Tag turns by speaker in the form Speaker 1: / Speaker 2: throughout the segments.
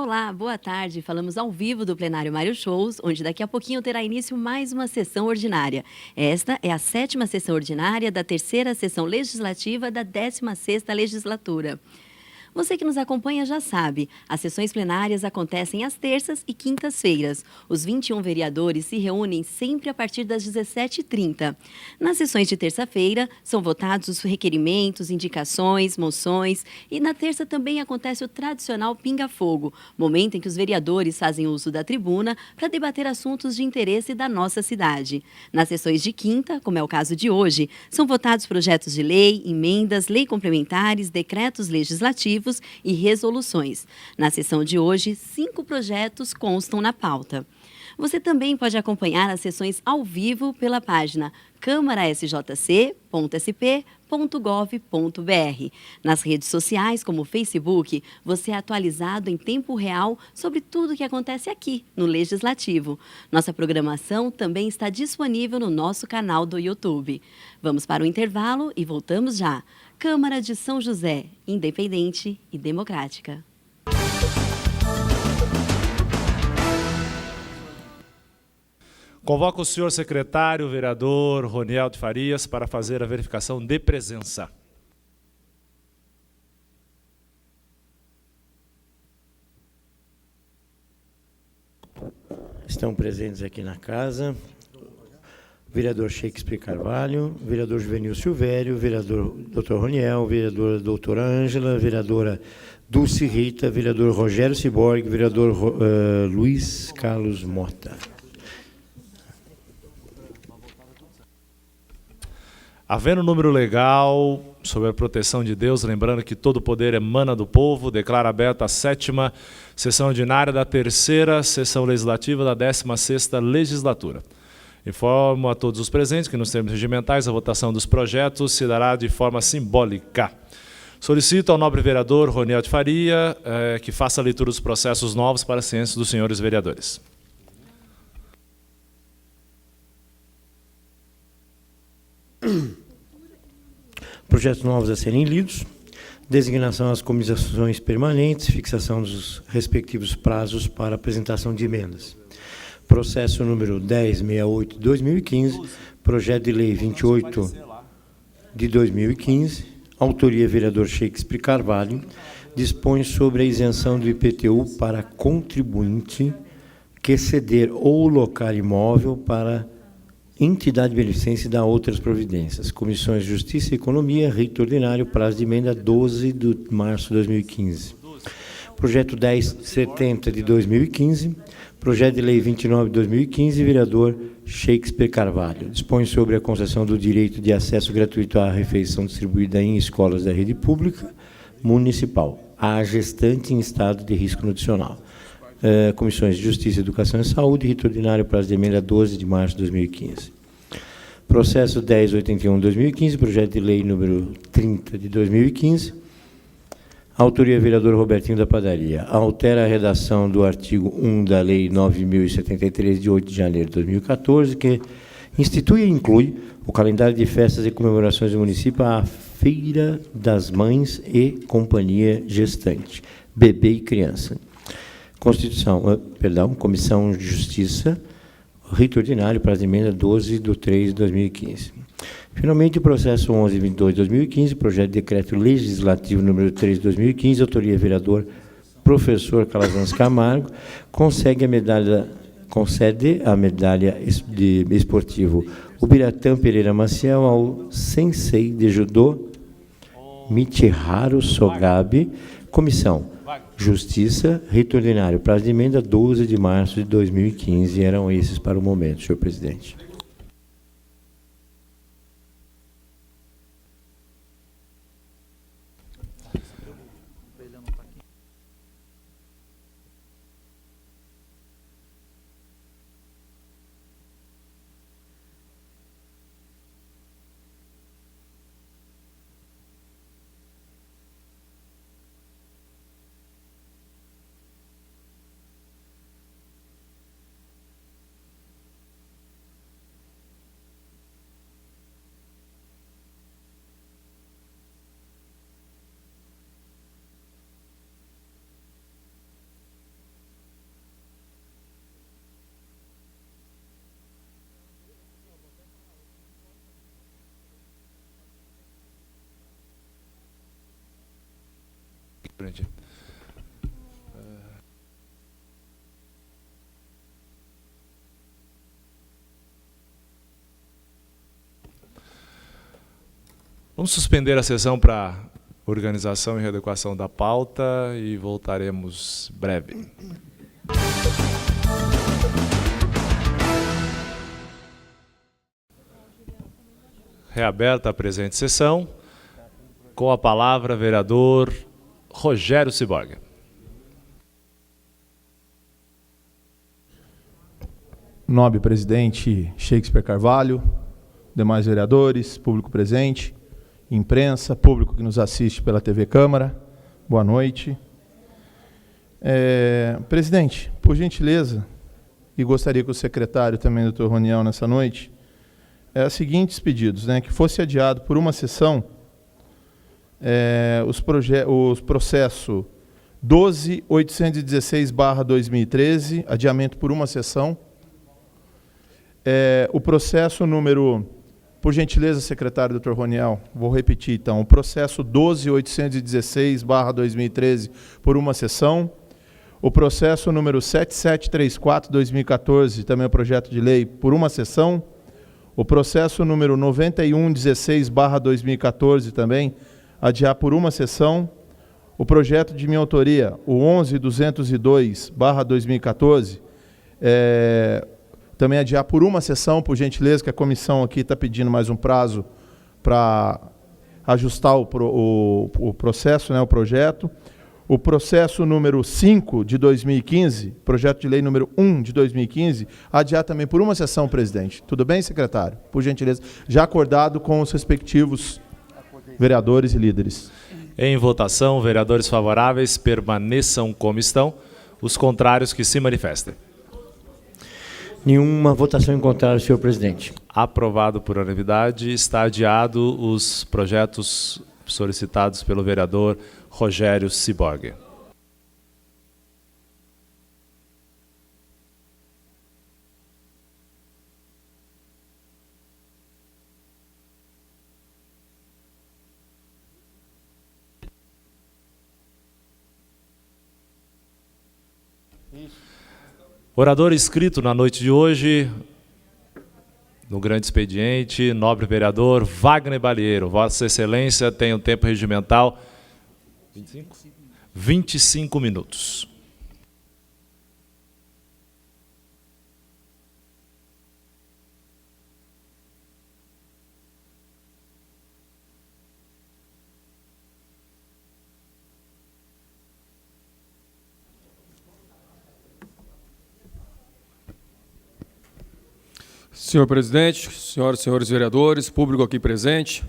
Speaker 1: Olá, boa tarde. Falamos ao vivo do Plenário Mário Shows, onde daqui a pouquinho terá início mais uma sessão ordinária. Esta é a 7ª sessão ordinária da 3ª sessão legislativa da 16ª legislatura. Você que nos acompanha já sabe, as sessões plenárias acontecem às terças e quintas-feiras. Os 21 vereadores se reúnem sempre a partir das 17h30. Nas sessões de terça-feira, são votados os requerimentos, indicações, moções e na terça também acontece o tradicional pinga-fogo, momento em que os vereadores fazem uso da tribuna para debater assuntos de interesse da nossa cidade. Nas sessões de quinta, como é o caso de hoje, são votados projetos de lei, emendas, lei complementares, decretos legislativos e resoluções. Na sessão de hoje, 5 projetos constam na pauta. Você também pode acompanhar as sessões ao vivo pela página câmarasjc.sp.gov.br. Nas redes sociais, como o Facebook, você é atualizado em tempo real sobre tudo o que acontece aqui no Legislativo. Nossa programação também está disponível no nosso canal do YouTube. Vamos para o intervalo e voltamos já. Câmara de São José, independente e democrática.
Speaker 2: Convoco o senhor secretário, vereador Roniel de Farias, para fazer a verificação de presença.
Speaker 3: Estão presentes aqui na casa vereador Shakespeare Carvalho, vereador Juvenil Silvério, vereador Dr. Roniel, vereadora doutora Ângela, vereadora Dulce Rita, vereador Rogério Ciborgue, vereador Luiz Carlos Mota.
Speaker 2: Havendo número legal sobre a proteção de Deus, lembrando que todo poder emana do povo, declara aberta a 7ª sessão ordinária da 3ª sessão legislativa da 16ª legislatura. Informo a todos os presentes que nos termos regimentais a votação dos projetos se dará de forma simbólica. Solicito ao nobre vereador Roniel de Faria que faça a leitura dos processos novos para a ciência dos senhores vereadores.
Speaker 3: Projetos novos a serem lidos, designação às comissões permanentes, fixação dos respectivos prazos para apresentação de emendas. Processo número 1068 de 2015, projeto de lei 28 de 2015, autoria vereador Shakespeare Carvalho, dispõe sobre a isenção do IPTU para contribuinte que ceder ou locar imóvel para entidade beneficente e dá outras providências. Comissões de Justiça e Economia, rito ordinário, prazo de emenda 12 de março de 2015. Projeto 1070 de 2015, projeto de lei 29 de 2015, vereador Shakespeare Carvalho. Dispõe sobre a concessão do direito de acesso gratuito à refeição distribuída em escolas da rede pública municipal, à gestante em estado de risco nutricional. Comissões de Justiça, Educação e Saúde, rito ordinário, prazo de emenda 12 de março de 2015. Processo 1081 de 2015, projeto de lei número 30 de 2015, autoria vereador Robertinho da Padaria. Altera a redação do artigo 1 da Lei 9.073, de 8 de janeiro de 2014, que institui e inclui o calendário de festas e comemorações do município à Feira das Mães e Companhia Gestante, Bebê e Criança. Comissão de Justiça, rito ordinário, prazo de emenda 12 de 3 de 2015. Finalmente, o processo 1122 de 2015, projeto de decreto legislativo número 3 de 2015, autoria vereador professor Calazans Camargo, concede a medalha de esportivo Ubiratã Pereira Maciel ao sensei de judô Michiharu Sogabe. Comissão Justiça, rito ordinário, prazo de emenda 12 de março de 2015. Eram esses para o momento, senhor presidente.
Speaker 2: Vamos suspender a sessão para organização e readequação da pauta e voltaremos breve. Reaberta a presente sessão, com a palavra vereador Rogério Ciborga.
Speaker 4: Nobre presidente Shakespeare Carvalho, demais vereadores, público presente, imprensa, público que nos assiste pela TV Câmara, boa noite. Presidente, por gentileza, e gostaria que o secretário também, doutor Roniel, nessa noite, os seguintes pedidos, né, que fosse adiado por uma sessão os processos 12.816/2013, adiamento por uma sessão, o processo número, por gentileza, secretário doutor Roniel, vou repetir então, o processo 12.816/2013 por uma sessão, o processo número 7734/2014, também o projeto de lei, por uma sessão, o processo número 9116/2014 também, adiar por uma sessão. O projeto de minha autoria, o 11.202/2014, também adiar por uma sessão, por gentileza, que a comissão aqui está pedindo mais um prazo para ajustar o processo, né, o projeto. O processo número 5 de 2015, projeto de lei número 1 de 2015, adiar também por uma sessão, presidente. Tudo bem, secretário? Por gentileza. Já acordado com os respectivos vereadores e líderes.
Speaker 2: Em votação, vereadores favoráveis permaneçam como estão, os contrários que se manifestem.
Speaker 3: Nenhuma votação em contrário, senhor presidente.
Speaker 2: Aprovado por unanimidade, está adiado os projetos solicitados pelo vereador Rogério Ciborga. Orador inscrito na noite de hoje, no grande expediente, nobre vereador Wagner Balieiro. Vossa Excelência tem um tempo regimental 25 minutos.
Speaker 5: Senhor presidente, senhoras e senhores vereadores, público aqui presente,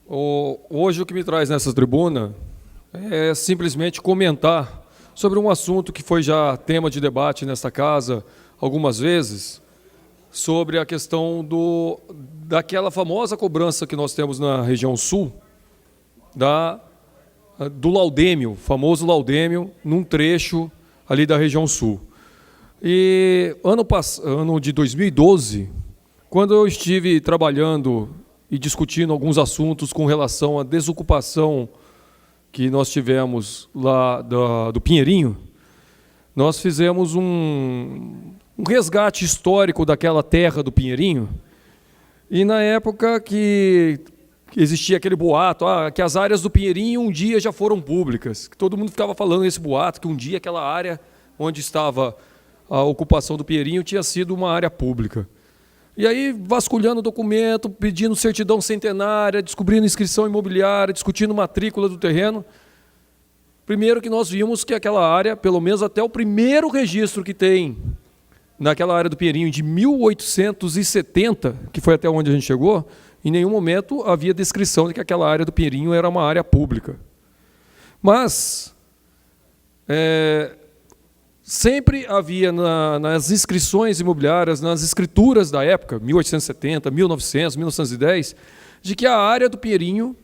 Speaker 5: hoje o que me traz nessa tribuna é simplesmente comentar sobre um assunto que foi já tema de debate nesta casa algumas vezes, sobre a questão daquela famosa cobrança que nós temos na região sul, do laudêmio, famoso laudêmio, num trecho ali da região sul. E ano de 2012, quando eu estive trabalhando e discutindo alguns assuntos com relação à desocupação que nós tivemos lá do Pinheirinho, nós fizemos um resgate histórico daquela terra do Pinheirinho, e na época que existia aquele boato, que as áreas do Pinheirinho um dia já foram públicas, que todo mundo ficava falando esse boato, que um dia aquela área onde estava a ocupação do Pinheirinho tinha sido uma área pública. E aí, vasculhando o documento, pedindo certidão centenária, descobrindo inscrição imobiliária, discutindo matrícula do terreno, primeiro que nós vimos que aquela área, pelo menos até o primeiro registro que tem naquela área do Pinheirinho de 1870, que foi até onde a gente chegou, em nenhum momento havia descrição de que aquela área do Pinheirinho era uma área pública. Mas sempre havia nas inscrições imobiliárias, nas escrituras da época, 1870, 1900, 1910, de que a área do Pinheirinho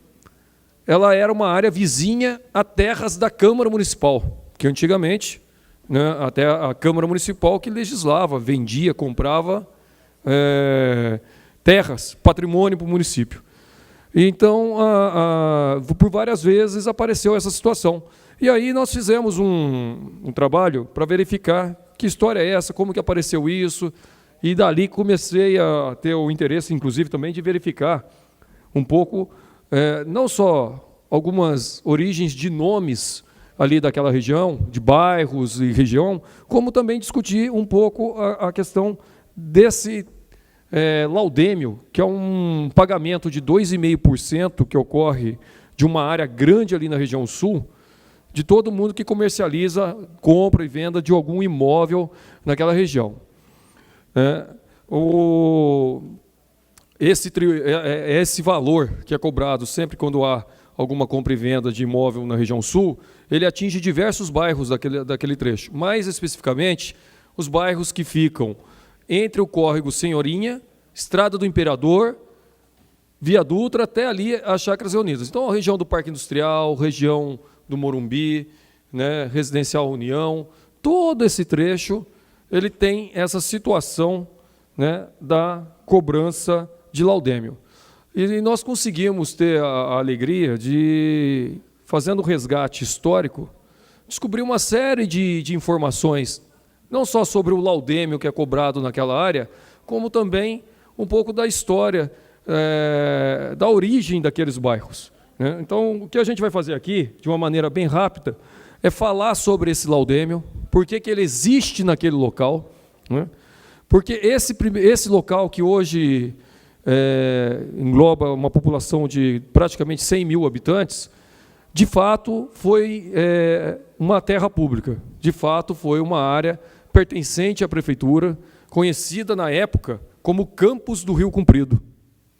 Speaker 5: ela era uma área vizinha a terras da Câmara Municipal, que antigamente, né, até a Câmara Municipal que legislava, vendia, comprava terras, patrimônio para o município. Então, por várias vezes apareceu essa situação. E aí nós fizemos um trabalho para verificar que história é essa, como que apareceu isso, e dali comecei a ter o interesse, inclusive, também de verificar um pouco, não só algumas origens de nomes ali daquela região, de bairros e região, como também discutir um pouco a questão desse laudêmio, que é um pagamento de 2,5% que ocorre de uma área grande ali na região sul, de todo mundo que comercializa, compra e venda de algum imóvel naquela região. Esse valor que é cobrado sempre quando há alguma compra e venda de imóvel na região sul, ele atinge diversos bairros daquele trecho. Mais especificamente, os bairros que ficam entre o córrego Senhorinha, Estrada do Imperador, Via Dutra, até ali as Chácaras Reunidas. Então, a região do Parque Industrial, região do Morumbi, né, Residencial União, todo esse trecho, ele tem essa situação, né, da cobrança de laudêmio. E nós conseguimos ter a alegria de, fazendo o resgate histórico, descobrir uma série de informações, não só sobre o laudêmio que é cobrado naquela área, como também um pouco da história, da origem daqueles bairros. Né? Então, o que a gente vai fazer aqui, de uma maneira bem rápida, é falar sobre esse laudêmio, por que ele existe naquele local, né? Porque esse local que hoje engloba uma população de praticamente 100 mil habitantes, de fato foi uma terra pública, de fato foi uma área pertencente à prefeitura, conhecida na época como Campos do Rio Comprido.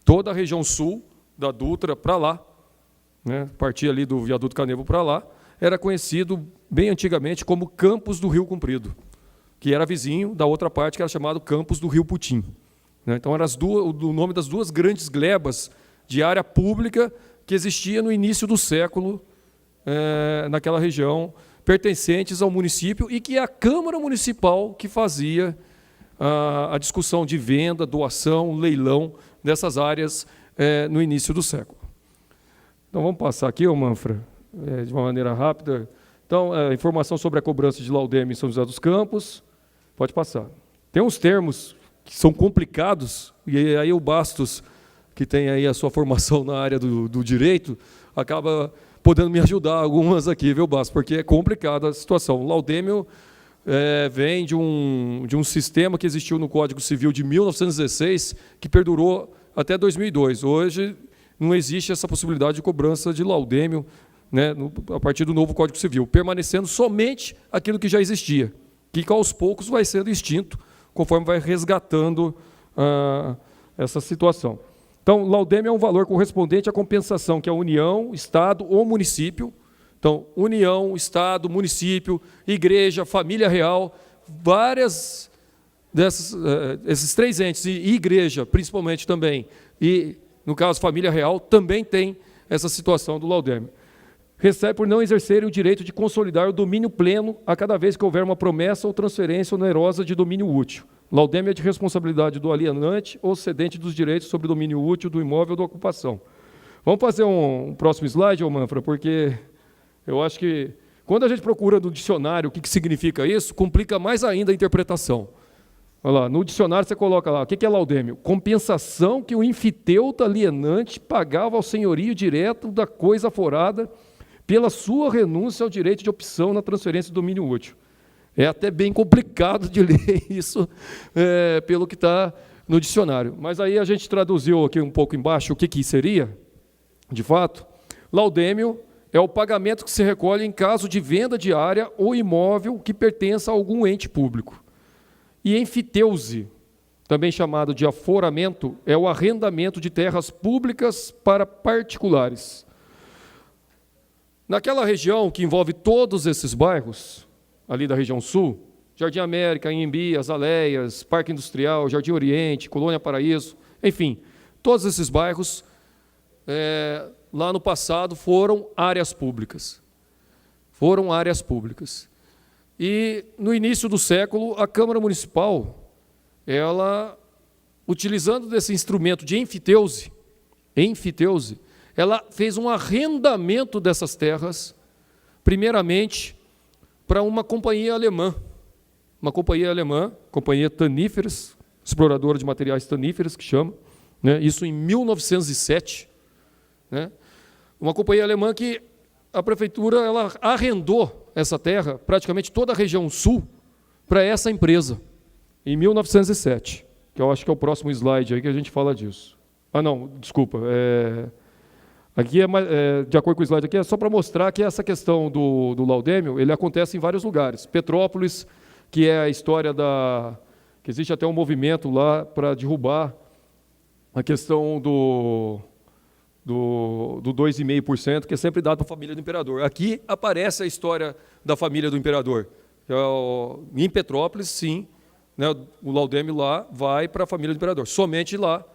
Speaker 5: Toda a região sul, da Dutra para lá, né, partir ali do Viaduto Canevo para lá, era conhecido bem antigamente como Campos do Rio Comprido, que era vizinho da outra parte que era chamado Campos do Rio Putim. Então, era o nome das duas grandes glebas de área pública que existia no início do século naquela região, pertencentes ao município, e que é a Câmara Municipal que fazia a discussão de venda, doação, leilão dessas áreas no início do século. Então, vamos passar aqui, Manfra, de uma maneira rápida. Então, informação sobre a cobrança de laudêmio em São José dos Campos. Pode passar. Tem uns termos que são complicados, e aí o Bastos, que tem aí a sua formação na área do direito, acaba podendo me ajudar algumas aqui, viu, Bastos? Porque é complicada a situação. O laudêmio vem de um sistema que existiu no Código Civil de 1916, que perdurou até 2002. Hoje não existe essa possibilidade de cobrança de laudêmio, né, a partir do novo Código Civil, permanecendo somente aquilo que já existia, que aos poucos vai sendo extinto, conforme vai resgatando essa situação. Então, laudêmio é um valor correspondente à compensação que a União, Estado ou município, então, União, Estado, município, igreja, família real, várias esses três entes, e igreja, principalmente também, e, no caso, família real, também tem essa situação do laudêmio. Recebe por não exercerem o direito de consolidar o domínio pleno a cada vez que houver uma promessa ou transferência onerosa de domínio útil. Laudêmio é de responsabilidade do alienante ou cedente dos direitos sobre o domínio útil do imóvel ou da ocupação. Vamos fazer um próximo slide, Manfra, porque eu acho que, quando a gente procura no dicionário o que significa isso, complica mais ainda a interpretação. Olha lá, no dicionário você coloca lá, o que é laudêmio? Compensação que o enfiteuta alienante pagava ao senhorio direto da coisa aforada pela sua renúncia ao direito de opção na transferência do domínio útil. É até bem complicado de ler isso pelo que está no dicionário. Mas aí a gente traduziu aqui um pouco embaixo o que seria, de fato. Laudêmio é o pagamento que se recolhe em caso de venda de área ou imóvel que pertença a algum ente público. E enfiteuse, também chamado de aforamento, é o arrendamento de terras públicas para particulares. Naquela região que envolve todos esses bairros, ali da região sul, Jardim América, Anhembi, Azaleias, Parque Industrial, Jardim Oriente, Colônia Paraíso, enfim, todos esses bairros, lá no passado, foram áreas públicas. Foram áreas públicas. E, no início do século, a Câmara Municipal, ela, utilizando desse instrumento de enfiteuse, enfiteuse, ela fez um arrendamento dessas terras, primeiramente, para uma companhia alemã, companhia Taníferas, exploradora de materiais taníferos, que chama, né? Isso em 1907. Né? Uma companhia alemã que a prefeitura ela arrendou essa terra, praticamente toda a região sul, para essa empresa, em 1907, que eu acho que é o próximo slide aí que a gente fala disso. Ah, não, desculpa. Aqui de acordo com o slide aqui, é só para mostrar que essa questão do laudêmio, ele acontece em vários lugares. Petrópolis, que é a história que existe até um movimento lá para derrubar a questão do 2,5%, que é sempre dado para a família do imperador. Aqui aparece a história da família do imperador. Em Petrópolis, sim, né, o laudêmio lá vai para a família do imperador. Somente lá,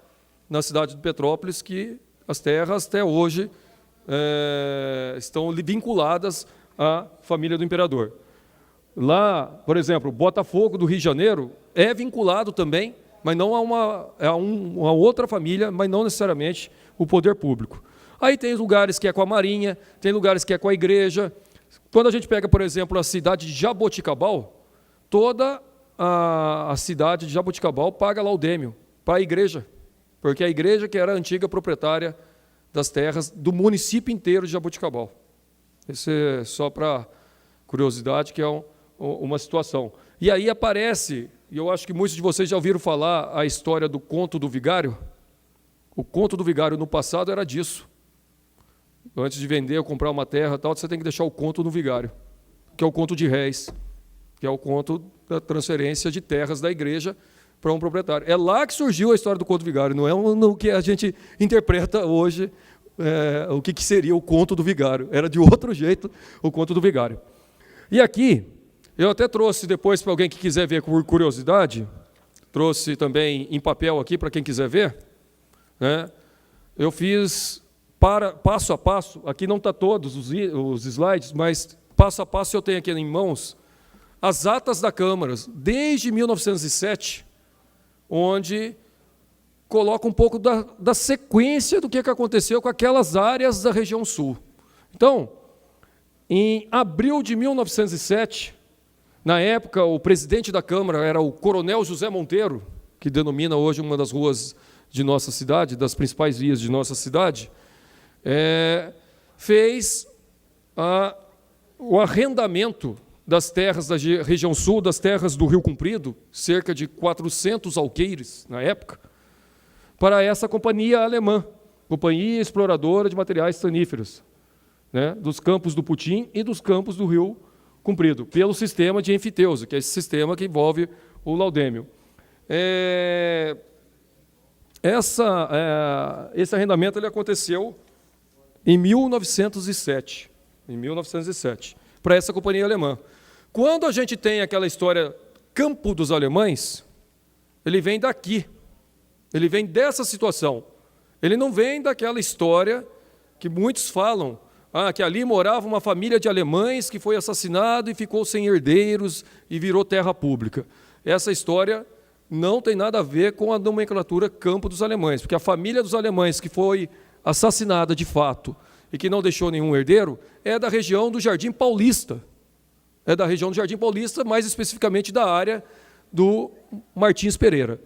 Speaker 5: na cidade de Petrópolis, que as terras, até hoje, estão vinculadas à família do imperador. Lá, por exemplo, Botafogo, do Rio de Janeiro, é vinculado também, mas não a uma outra família, mas não necessariamente o poder público. Aí tem lugares que é com a Marinha, tem lugares que é com a igreja. Quando a gente pega, por exemplo, a cidade de Jaboticabal, toda a cidade de Jaboticabal paga laudêmio para a igreja, porque a igreja que era a antiga proprietária das terras do município inteiro de Jaboticabal. Isso é só para curiosidade, que é uma situação. E aí aparece, e eu acho que muitos de vocês já ouviram falar a história do conto do vigário. O conto do vigário no passado era disso. Antes de vender ou comprar uma terra, tal, você tem que deixar o conto no vigário, que é o conto de réis, que é o conto da transferência de terras da igreja para um proprietário. É lá que surgiu a história do conto do vigário, não é no que a gente interpreta hoje o que seria o conto do vigário. Era de outro jeito o conto do vigário. E aqui, eu até trouxe depois para alguém que quiser ver por curiosidade, trouxe também em papel aqui para quem quiser ver, né? Eu fiz passo a passo, aqui não está todos os slides, mas passo a passo eu tenho aqui em mãos as atas da Câmara, desde 1907, onde coloca um pouco da sequência do que aconteceu com aquelas áreas da região sul. Então, em abril de 1907, na época, o presidente da Câmara era o Coronel José Monteiro, que denomina hoje uma das ruas de nossa cidade, das principais vias de nossa cidade, fez o arrendamento das terras da região sul, das terras do Rio Comprido, cerca de 400 alqueires na época, para essa companhia alemã, Companhia Exploradora de Materiais Taníferos, né, dos campos do Putim e dos campos do Rio Comprido, pelo sistema de enfiteuse, que é esse sistema que envolve o laudêmio. Esse arrendamento ele aconteceu em 1907, para essa companhia alemã. Quando a gente tem aquela história Campo dos Alemães, ele vem daqui, ele vem dessa situação. Ele não vem daquela história que muitos falam, que ali morava uma família de alemães que foi assassinado e ficou sem herdeiros e virou terra pública. Essa história não tem nada a ver com a nomenclatura Campo dos Alemães, porque a família dos alemães que foi assassinada de fato e que não deixou nenhum herdeiro é da região do Jardim Paulista. É da região do Jardim Paulista, mais especificamente da área do Martins Pereira.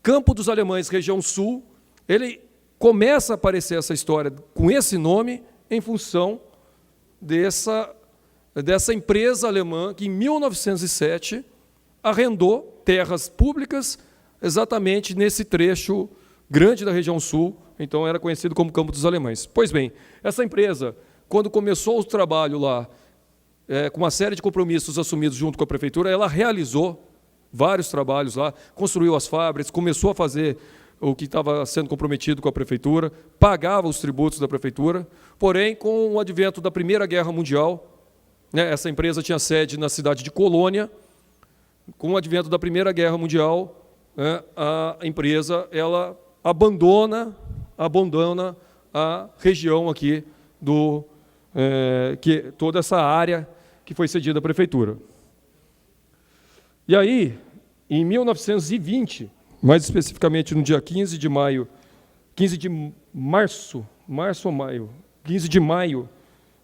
Speaker 5: Campo dos Alemães, região sul, ele começa a aparecer essa história com esse nome em função dessa empresa alemã que, em 1907, arrendou terras públicas exatamente nesse trecho grande da região sul, então era conhecido como Campo dos Alemães. Pois bem, essa empresa, quando começou o trabalho lá, com uma série de compromissos assumidos junto com a prefeitura, ela realizou vários trabalhos lá, construiu as fábricas, começou a fazer o que estava sendo comprometido com a prefeitura, pagava os tributos da prefeitura, porém, com o advento da Primeira Guerra Mundial, né, essa empresa tinha sede na cidade de Colônia. Com o advento da Primeira Guerra Mundial, né, a empresa ela abandona a região aqui toda essa área que foi cedida à prefeitura. E aí, em 1920, mais especificamente no dia 15 de março ou maio, 15 de maio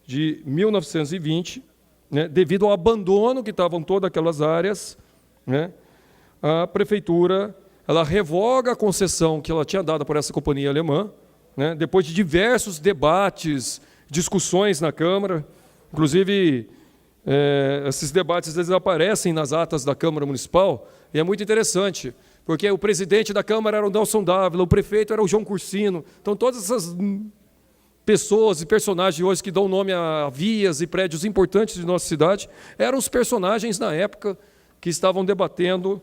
Speaker 5: de 1920, né, devido ao abandono que estavam todas aquelas áreas, né, a prefeitura ela revoga a concessão que ela tinha dado por essa companhia alemã, né, depois de diversos debates, discussões na Câmara. Inclusive, esses debates eles aparecem nas atas da Câmara Municipal, e é muito interessante, porque o presidente da Câmara era o Nelson Dávila, o prefeito era o João Cursino. Então, todas essas pessoas e personagens hoje que dão nome a vias e prédios importantes de nossa cidade eram os personagens, na época, que estavam debatendo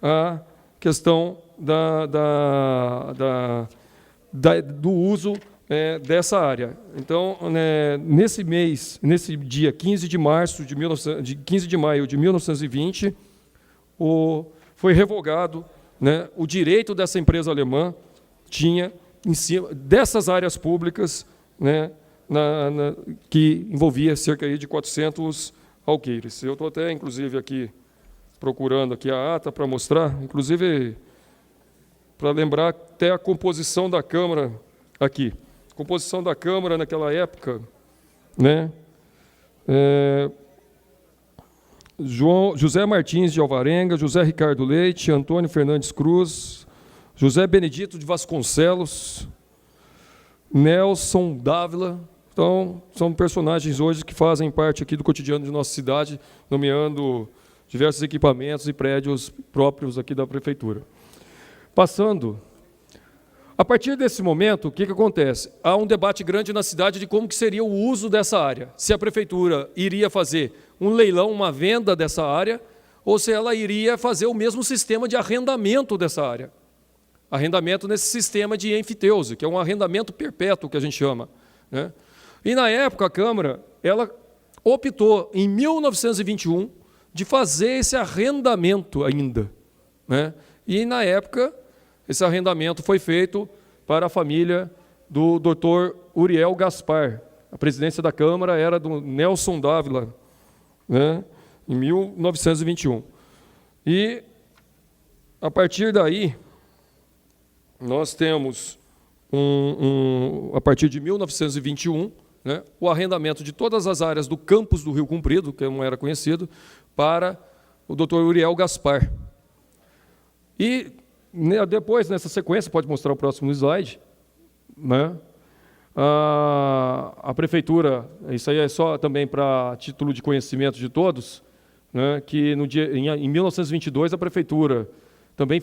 Speaker 5: a questão do uso dessa área. Então, nesse dia 15 de maio de 1920, foi revogado, né, o direito dessa empresa alemã tinha em cima dessas áreas públicas, né, que envolvia cerca de 400 alqueires. Eu estou até, inclusive, aqui procurando aqui a ata para mostrar, inclusive para lembrar até a composição da Câmara aqui. A composição da Câmara naquela época, né, José Martins de Alvarenga, José Ricardo Leite, Antônio Fernandes Cruz, José Benedito de Vasconcelos, Nelson Dávila. Então, são personagens hoje que fazem parte aqui do cotidiano de nossa cidade, nomeando diversos equipamentos e prédios próprios aqui da prefeitura. Passando, a partir desse momento, o que acontece? Há um debate grande na cidade de como que seria o uso dessa área. Se a prefeitura iria fazer um leilão, uma venda dessa área, ou se ela iria fazer o mesmo sistema de arrendamento dessa área. Arrendamento nesse sistema de enfiteuse, que é um arrendamento perpétuo, que a gente chama, né? E, na época, a Câmara ela optou, em 1921, de fazer esse arrendamento ainda, né? E, na época, esse arrendamento foi feito para a família do Dr. Uriel Gaspar. A presidência da Câmara era do Nelson Dávila, né, em 1921. E, a partir daí, nós temos, a partir de 1921, né, o arrendamento de todas as áreas do campus do Rio Comprido, que não era conhecido, para o Dr. Uriel Gaspar. E depois, nessa sequência, pode mostrar o próximo slide, né, a prefeitura, isso aí é só também para título de conhecimento de todos, né, que em 1922 a prefeitura também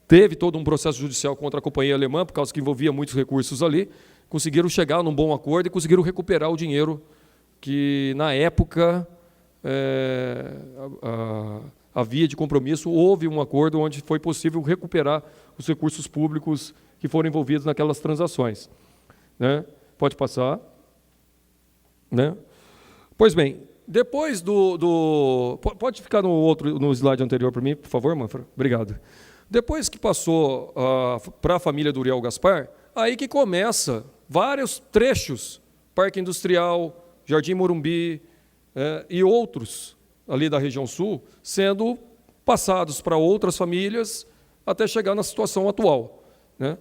Speaker 5: teve todo um processo judicial contra a companhia alemã, por causa que envolvia muitos recursos ali, conseguiram chegar num bom acordo e conseguiram recuperar o dinheiro que, na época, havia de compromisso. Houve um acordo onde foi possível recuperar os recursos públicos que foram envolvidos naquelas transações, né? Pode passar, né? Pois bem, depois pode ficar no slide anterior para mim, por favor, Manfra? Obrigado. Depois que passou para a família do Uriel Gaspar, aí que começa vários trechos, Parque Industrial, Jardim Morumbi e outros ali da região sul, sendo passados para outras famílias até chegar na situação atual, né?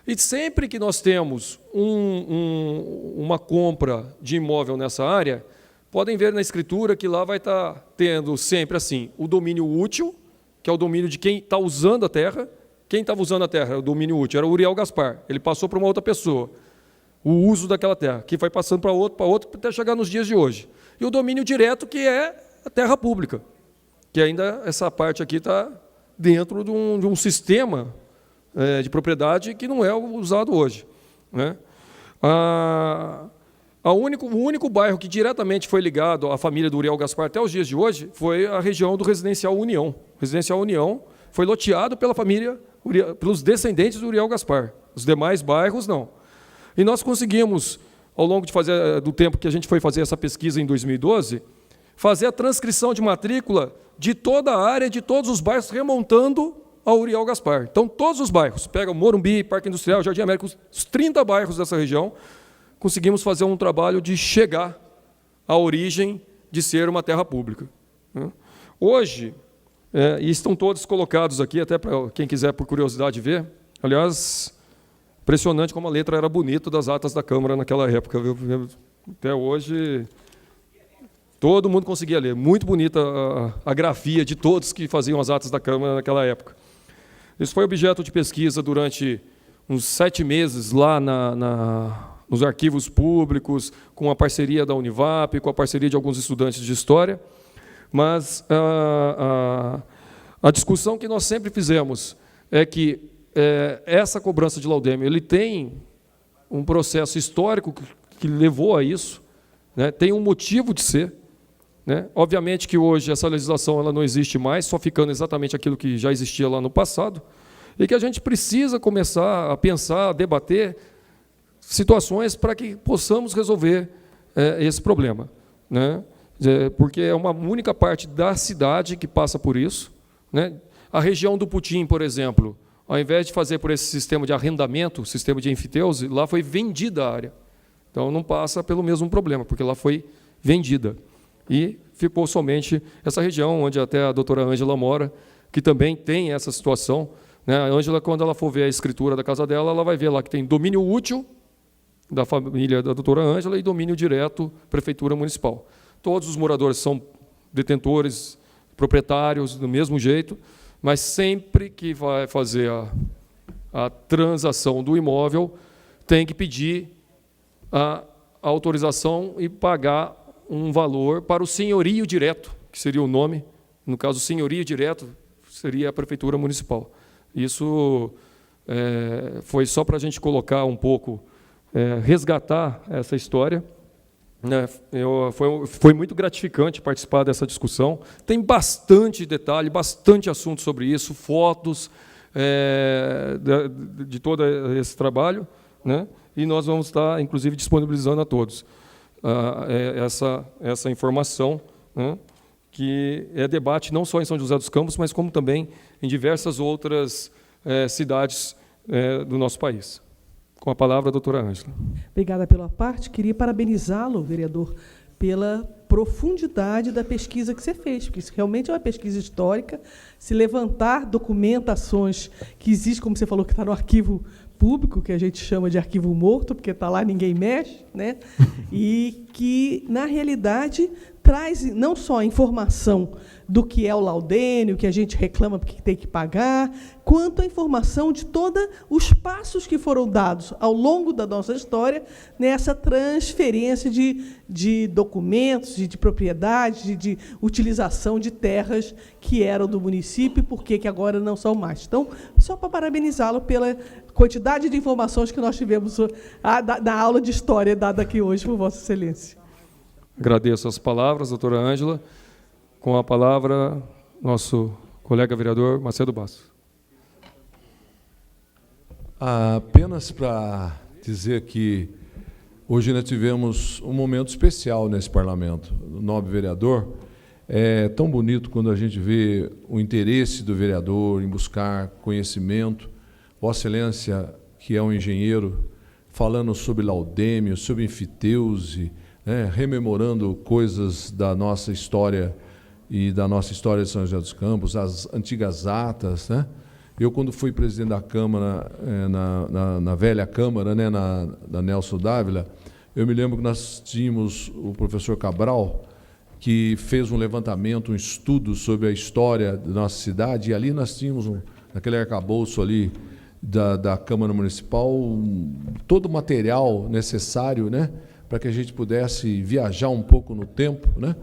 Speaker 5: E sempre que nós temos uma compra de imóvel nessa área, podem ver na escritura que lá vai estar tendo sempre assim o domínio útil, que é o domínio de quem está usando a terra. Quem estava usando a terra, o domínio útil, era o Uriel Gaspar. Ele passou para uma outra pessoa, o uso daquela terra, que vai passando para outro, até chegar nos dias de hoje. E o domínio direto, que é a terra pública, que ainda essa parte aqui está dentro de um sistema de propriedade que não é usado hoje, né? O único bairro que diretamente foi ligado à família do Uriel Gaspar até os dias de hoje foi a região do Residencial União. O Residencial União foi loteado pela família, pelos descendentes do Uriel Gaspar. Os demais bairros, não. E nós conseguimos, ao longo do tempo que a gente foi fazer essa pesquisa em 2012, fazer a transcrição de matrícula de toda a área, de todos os bairros, remontando ao Uriel Gaspar. Então, todos os bairros, pega o Morumbi, Parque Industrial, Jardim América, os 30 bairros dessa região, conseguimos fazer um trabalho de chegar à origem de ser uma terra pública, né? Hoje, e estão todos colocados aqui, até para quem quiser, por curiosidade, ver. Aliás, Impressionante como a letra era bonita das atas da Câmara naquela época, viu? Até hoje, todo mundo conseguia ler. Muito bonita a grafia de todos que faziam as atas da Câmara naquela época. Isso foi objeto de pesquisa durante uns 7 meses lá nos arquivos públicos, com a parceria da Univap, com a parceria de alguns estudantes de História. Mas a discussão que nós sempre fizemos é que essa cobrança de Laudêmio, ele tem um processo histórico que levou a isso, né? Tem um motivo de ser, né? Obviamente que hoje essa legislação ela não existe mais, só ficando exatamente aquilo que já existia lá no passado, e que a gente precisa começar a pensar, a debater situações para que possamos resolver esse problema, né? Porque é uma única parte da cidade que passa por isso, né? A região do Putim, por exemplo, ao invés de fazer por esse sistema de arrendamento, sistema de enfiteuse, lá foi vendida a área. Então, não passa pelo mesmo problema, porque lá foi vendida. E ficou somente essa região, onde até a doutora Ângela mora, que também tem essa situação, né? A Ângela, quando ela for ver a escritura da casa dela, ela vai ver lá que tem domínio útil da família da doutora Ângela e domínio direto, prefeitura municipal. Todos os moradores são detentores, proprietários, do mesmo jeito, mas sempre que vai fazer a transação do imóvel, tem que pedir a autorização e pagar um valor para o senhorio direto, que seria o nome, no caso, o senhorio direto seria a prefeitura municipal. Isso foi só para a gente colocar um pouco, resgatar essa história, né? Foi muito gratificante participar dessa discussão. Tem bastante detalhe, bastante assunto sobre isso, fotos de todo esse trabalho, né? E nós vamos estar, inclusive, disponibilizando a todos essa informação, né? Que é debate não só em São José dos Campos, mas como também em diversas outras cidades do nosso país. Com a palavra, a doutora Ângela.
Speaker 6: Obrigada pela parte. Queria parabenizá-lo, vereador, pela profundidade da pesquisa que você fez, porque isso realmente é uma pesquisa histórica. Se levantar documentações que existem, como você falou, que está no arquivo público, que a gente chama de arquivo morto, porque está lá, ninguém mexe, né? E que, na realidade, traz não só a informação do que é o laudêmio, que a gente reclama porque tem que pagar, quanto a informação de todos os passos que foram dados ao longo da nossa história nessa transferência de documentos, de propriedade, de utilização de terras que eram do município e por que agora não são mais. Então, só para parabenizá-lo pela quantidade de informações que nós tivemos na aula de história dada aqui hoje por Vossa Excelência.
Speaker 5: Agradeço as palavras, doutora Ângela. Com a palavra, nosso colega vereador Macedo Bastos.
Speaker 7: Apenas para dizer que hoje nós tivemos um momento especial nesse parlamento. O nobre vereador, é tão bonito quando a gente vê o interesse do vereador em buscar conhecimento. Vossa Excelência, que é um engenheiro, falando sobre laudêmio, sobre enfiteuse, né, rememorando coisas da nossa história e da nossa história de São José dos Campos, as antigas atas, né? Eu, quando fui presidente da Câmara, na velha Câmara, né, na Nelson Dávila, eu me lembro que nós tínhamos o professor Cabral, que fez um levantamento, um estudo sobre a história da nossa cidade, e ali nós tínhamos, naquele arcabouço ali da Câmara Municipal, todo o material necessário, né, para que a gente pudesse viajar um pouco no tempo, né?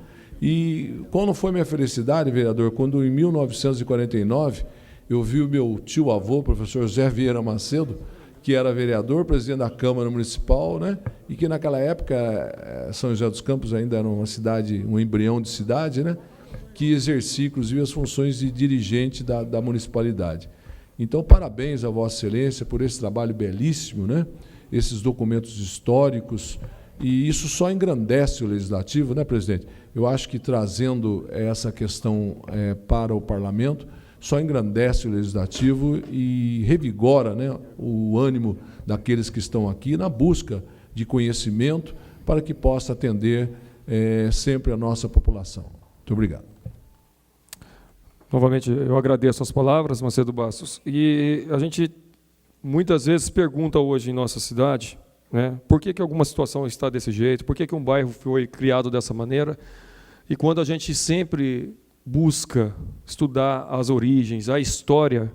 Speaker 7: E qual não foi minha felicidade, vereador, quando em 1949 eu vi o meu tio-avô, professor José Vieira Macedo, que era vereador, presidente da Câmara Municipal, né? E que naquela época São José dos Campos ainda era uma cidade, um embrião de cidade, né? Que exercia, inclusive, as funções de dirigente da municipalidade. Então, parabéns a Vossa Excelência por esse trabalho belíssimo, né? Esses documentos históricos, e isso só engrandece o Legislativo, né, presidente? Eu acho que trazendo essa questão para o Parlamento, só engrandece o Legislativo e revigora, né, o ânimo daqueles que estão aqui na busca de conhecimento para que possa atender sempre a nossa população. Muito obrigado.
Speaker 5: Novamente, eu agradeço as palavras, Macedo Bastos. E a gente muitas vezes pergunta hoje em nossa cidade, né, por que alguma situação está desse jeito, por que um bairro foi criado dessa maneira, e quando a gente sempre busca estudar as origens, a história,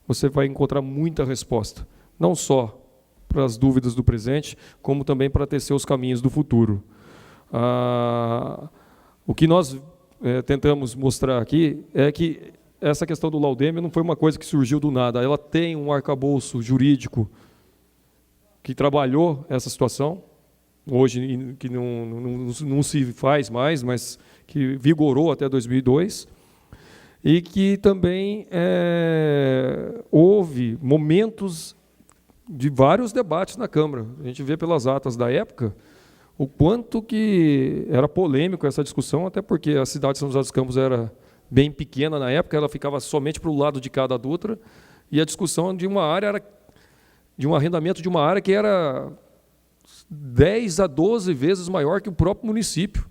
Speaker 5: você vai encontrar muita resposta, não só para as dúvidas do presente, como também para tecer os caminhos do futuro. O que nós tentamos mostrar aqui é que essa questão do laudêmio não foi uma coisa que surgiu do nada, ela tem um arcabouço jurídico que trabalhou essa situação, hoje que não se faz mais, mas que vigorou até 2002, e que também houve momentos de vários debates na Câmara. A gente vê pelas atas da época o quanto que era polêmico essa discussão, até porque a cidade de São José dos Campos era bem pequena na época, ela ficava somente para o lado de cada Dutra, e a discussão de uma área era de um arrendamento de uma área que era 10 a 12 vezes maior que o próprio município,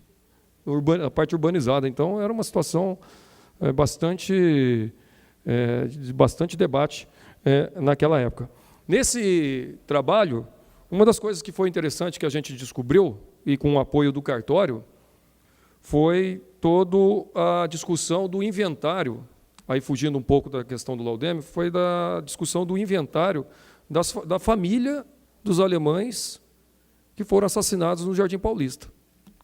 Speaker 5: a parte urbanizada. Então, era uma situação de bastante debate naquela época. Nesse trabalho, uma das coisas que foi interessante que a gente descobriu, e com o apoio do cartório, foi toda a discussão do inventário, aí fugindo um pouco da questão do laudêmio, foi da discussão do inventário da família dos alemães que foram assassinados no Jardim Paulista.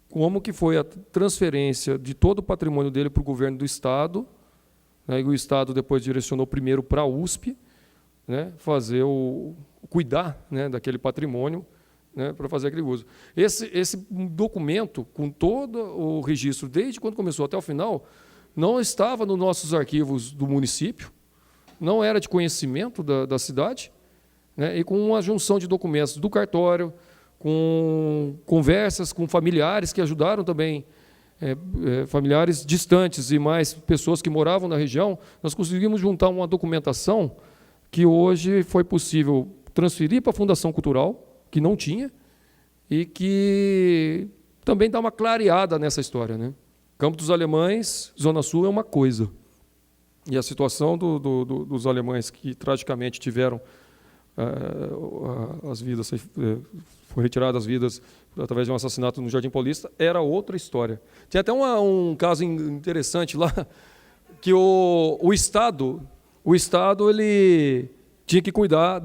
Speaker 5: Como que foi a transferência de todo o patrimônio dele para o governo do Estado, né, e o Estado depois direcionou primeiro para a USP, né, cuidar, né, daquele patrimônio, né, para fazer aquele uso. Esse documento, com todo o registro, desde quando começou até o final, não estava nos nossos arquivos do município, não era de conhecimento da cidade, né, e com uma junção de documentos do cartório, com conversas com familiares que ajudaram também, familiares distantes e mais pessoas que moravam na região, nós conseguimos juntar uma documentação que hoje foi possível transferir para a Fundação Cultural, que não tinha, e que também dá uma clareada nessa história, né? Campo dos Alemães, Zona Sul é uma coisa, e a situação dos alemães que tragicamente tiveram as vidas, foi retirada as vidas através de um assassinato no Jardim Paulista, era outra história. Tinha até um caso interessante lá, que o Estado ele tinha que cuidar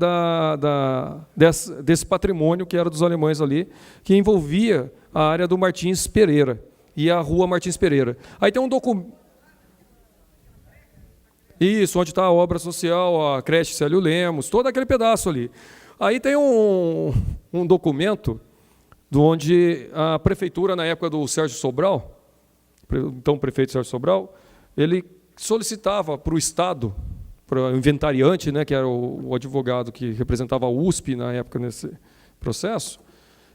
Speaker 5: desse patrimônio que era dos alemães ali, que envolvia a área do Martins Pereira e a rua Martins Pereira. Aí tem um documento. Isso, onde está a obra social, a creche Célio Lemos, todo aquele pedaço ali. Aí tem um documento onde a prefeitura, na época do Sérgio Sobral, então o prefeito Sérgio Sobral, ele solicitava para o Estado, para o inventariante, né, que era o advogado que representava a USP na época nesse processo,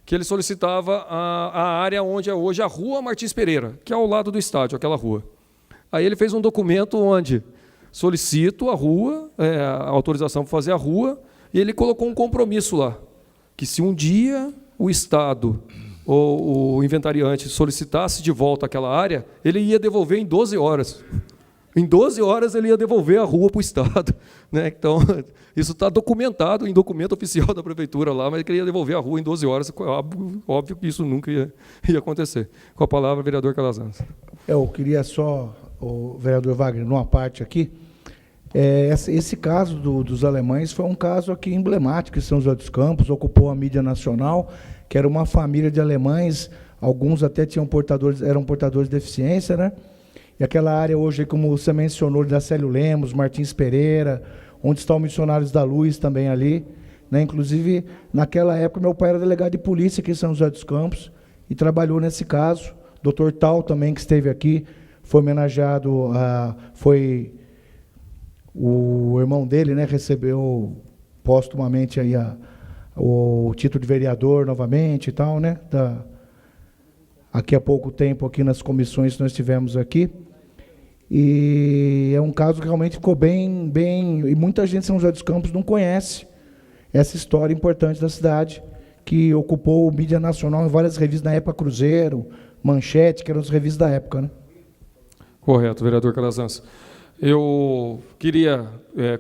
Speaker 5: que ele solicitava a área onde é hoje a rua Martins Pereira, que é ao lado do estádio, aquela rua. Aí ele fez um documento onde solicito a rua, a autorização para fazer a rua, e ele colocou um compromisso lá, que se um dia o Estado ou o inventariante solicitasse de volta aquela área, ele ia devolver em 12 horas. Em 12 horas ele ia devolver a rua para o Estado, né? Então, isso está documentado em documento oficial da prefeitura lá, mas ele queria devolver a rua em 12 horas, óbvio que isso nunca ia acontecer. Com a palavra, vereador Calazans.
Speaker 8: Eu queria só, o vereador Wagner, numa parte aqui, esse caso dos alemães foi um caso aqui emblemático em São José dos Campos, ocupou a mídia nacional, que era uma família de alemães, alguns até eram portadores de deficiência, né? E aquela área hoje, como você mencionou, da Célio Lemos, Martins Pereira, onde estão os Missionários da Luz também ali, né? Inclusive, naquela época, meu pai era delegado de polícia aqui em São José dos Campos e trabalhou nesse caso. Dr. Tal também, que esteve aqui, foi homenageado, foi o irmão dele, né, recebeu póstumamente aí o título de vereador novamente e tal, né? Aqui há pouco tempo, aqui nas comissões que nós tivemos aqui. E é um caso que realmente ficou bem... E muita gente em São José dos Campos não conhece essa história importante da cidade, que ocupou mídia nacional em várias revistas, na época Cruzeiro, Manchete, que eram as revistas da época, né?
Speaker 5: Correto, vereador Calazans. Eu queria,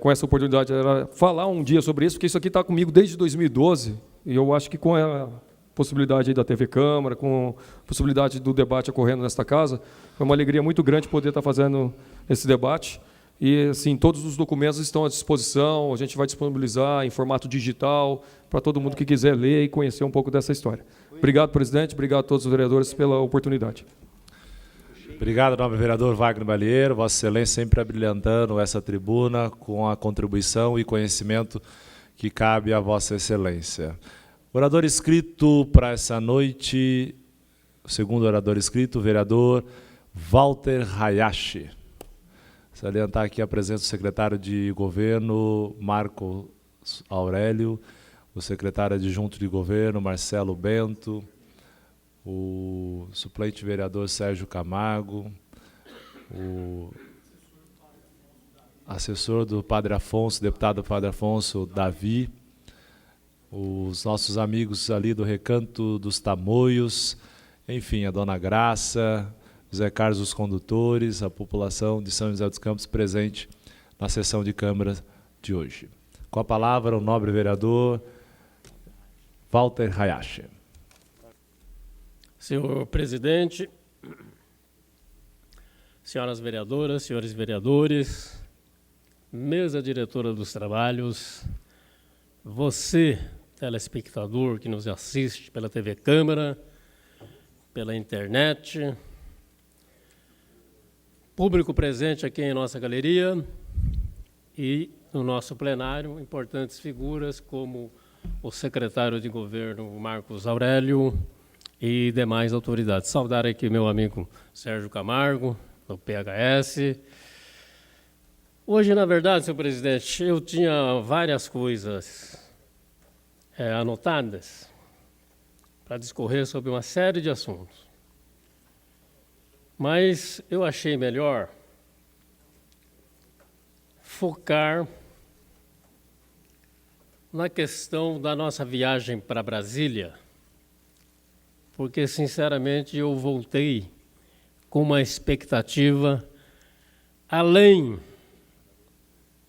Speaker 5: com essa oportunidade, falar um dia sobre isso, porque isso aqui está comigo desde 2012, e eu acho que com a possibilidade aí da TV Câmara, com a possibilidade do debate ocorrendo nesta casa, foi uma alegria muito grande poder estar fazendo esse debate. E, assim, todos os documentos estão à disposição, a gente vai disponibilizar em formato digital para todo mundo que quiser ler e conhecer um pouco dessa história. Obrigado, presidente, obrigado a todos os vereadores pela oportunidade.
Speaker 2: Obrigado, nobre vereador Wagner Balieiro, Vossa Excelência sempre abrilhantando essa tribuna com a contribuição e conhecimento que cabe a Vossa Excelência. Orador inscrito para essa noite, o segundo orador inscrito, o vereador Walter Hayashi. Salientar aqui a presença do secretário de Governo, Marco Aurélio, o secretário adjunto de Governo, Marcelo Bento, o suplente vereador Sérgio Camargo, o assessor do Padre Afonso, deputado Padre Afonso, Davi, os nossos amigos ali do Recanto dos Tamoios, enfim, a Dona Graça, José Carlos dos Condutores, a população de São José dos Campos presente na sessão de Câmara de hoje. Com a palavra, o nobre vereador Walter Hayashi.
Speaker 9: Senhor presidente, senhoras vereadoras, senhores vereadores, mesa diretora dos trabalhos, você, telespectador que nos assiste pela TV Câmara, pela internet, público presente aqui em nossa galeria e no nosso plenário, importantes figuras como o secretário de Governo, Marcos Aurélio, e demais autoridades. Saudar aqui meu amigo Sérgio Camargo, do PHS. Hoje, na verdade, senhor presidente, eu tinha várias coisas anotadas para discorrer sobre uma série de assuntos. Mas eu achei melhor focar na questão da nossa viagem para Brasília, porque, sinceramente, eu voltei com uma expectativa além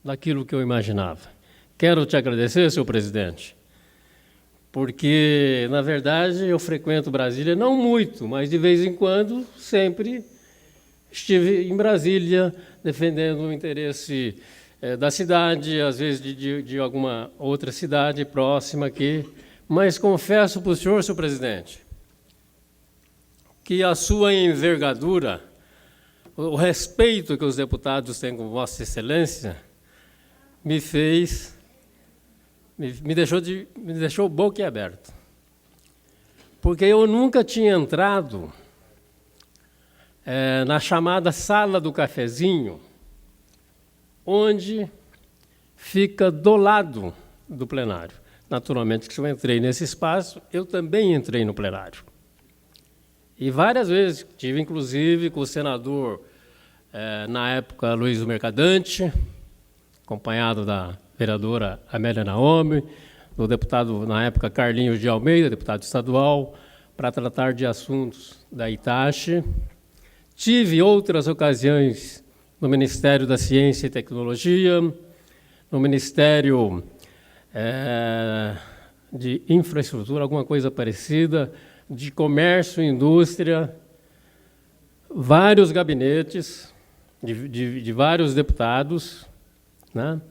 Speaker 9: daquilo que eu imaginava. Quero te agradecer, senhor presidente, porque, na verdade, eu frequento Brasília, não muito, mas de vez em quando, sempre estive em Brasília defendendo o interesse da cidade, às vezes de alguma outra cidade próxima aqui, mas confesso para o senhor, senhor presidente, que a sua envergadura, o respeito que os deputados têm com Vossa Excelência, me deixou boquiaberto. Porque eu nunca tinha entrado na chamada Sala do Cafezinho, onde fica do lado do plenário. Naturalmente, que se eu entrei nesse espaço, eu também entrei no plenário. E várias vezes, tive inclusive com o senador, na época, Luiz Mercadante, acompanhado da vereadora Amélia Naomi, do deputado, na época, Carlinhos de Almeida, deputado estadual, para tratar de assuntos da Itachi. Tive outras ocasiões no Ministério da Ciência e Tecnologia, no Ministério de Infraestrutura, alguma coisa parecida, de Comércio e Indústria, vários gabinetes de vários deputados, né?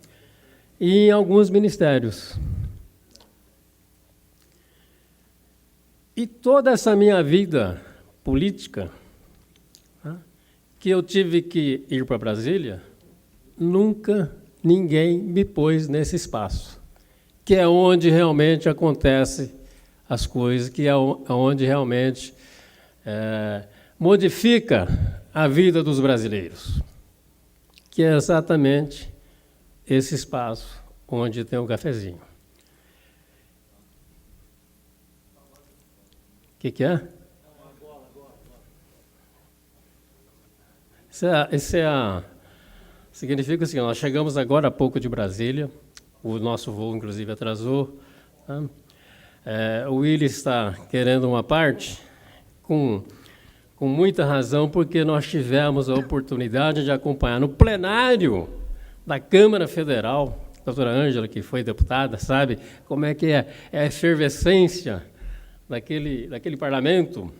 Speaker 9: E em alguns ministérios. E toda essa minha vida política, né, que eu tive que ir para Brasília, nunca ninguém me pôs nesse espaço, que é onde realmente acontece as coisas, que é onde realmente modifica a vida dos brasileiros, que é exatamente esse espaço onde tem o cafezinho. O que é? Significa assim, nós chegamos agora há pouco de Brasília, o nosso voo, inclusive, atrasou, tá? O Willis está querendo uma parte com com muita razão, porque nós tivemos a oportunidade de acompanhar no plenário da Câmara Federal, a doutora Ângela, que foi deputada, sabe como é que é a efervescência daquele parlamento.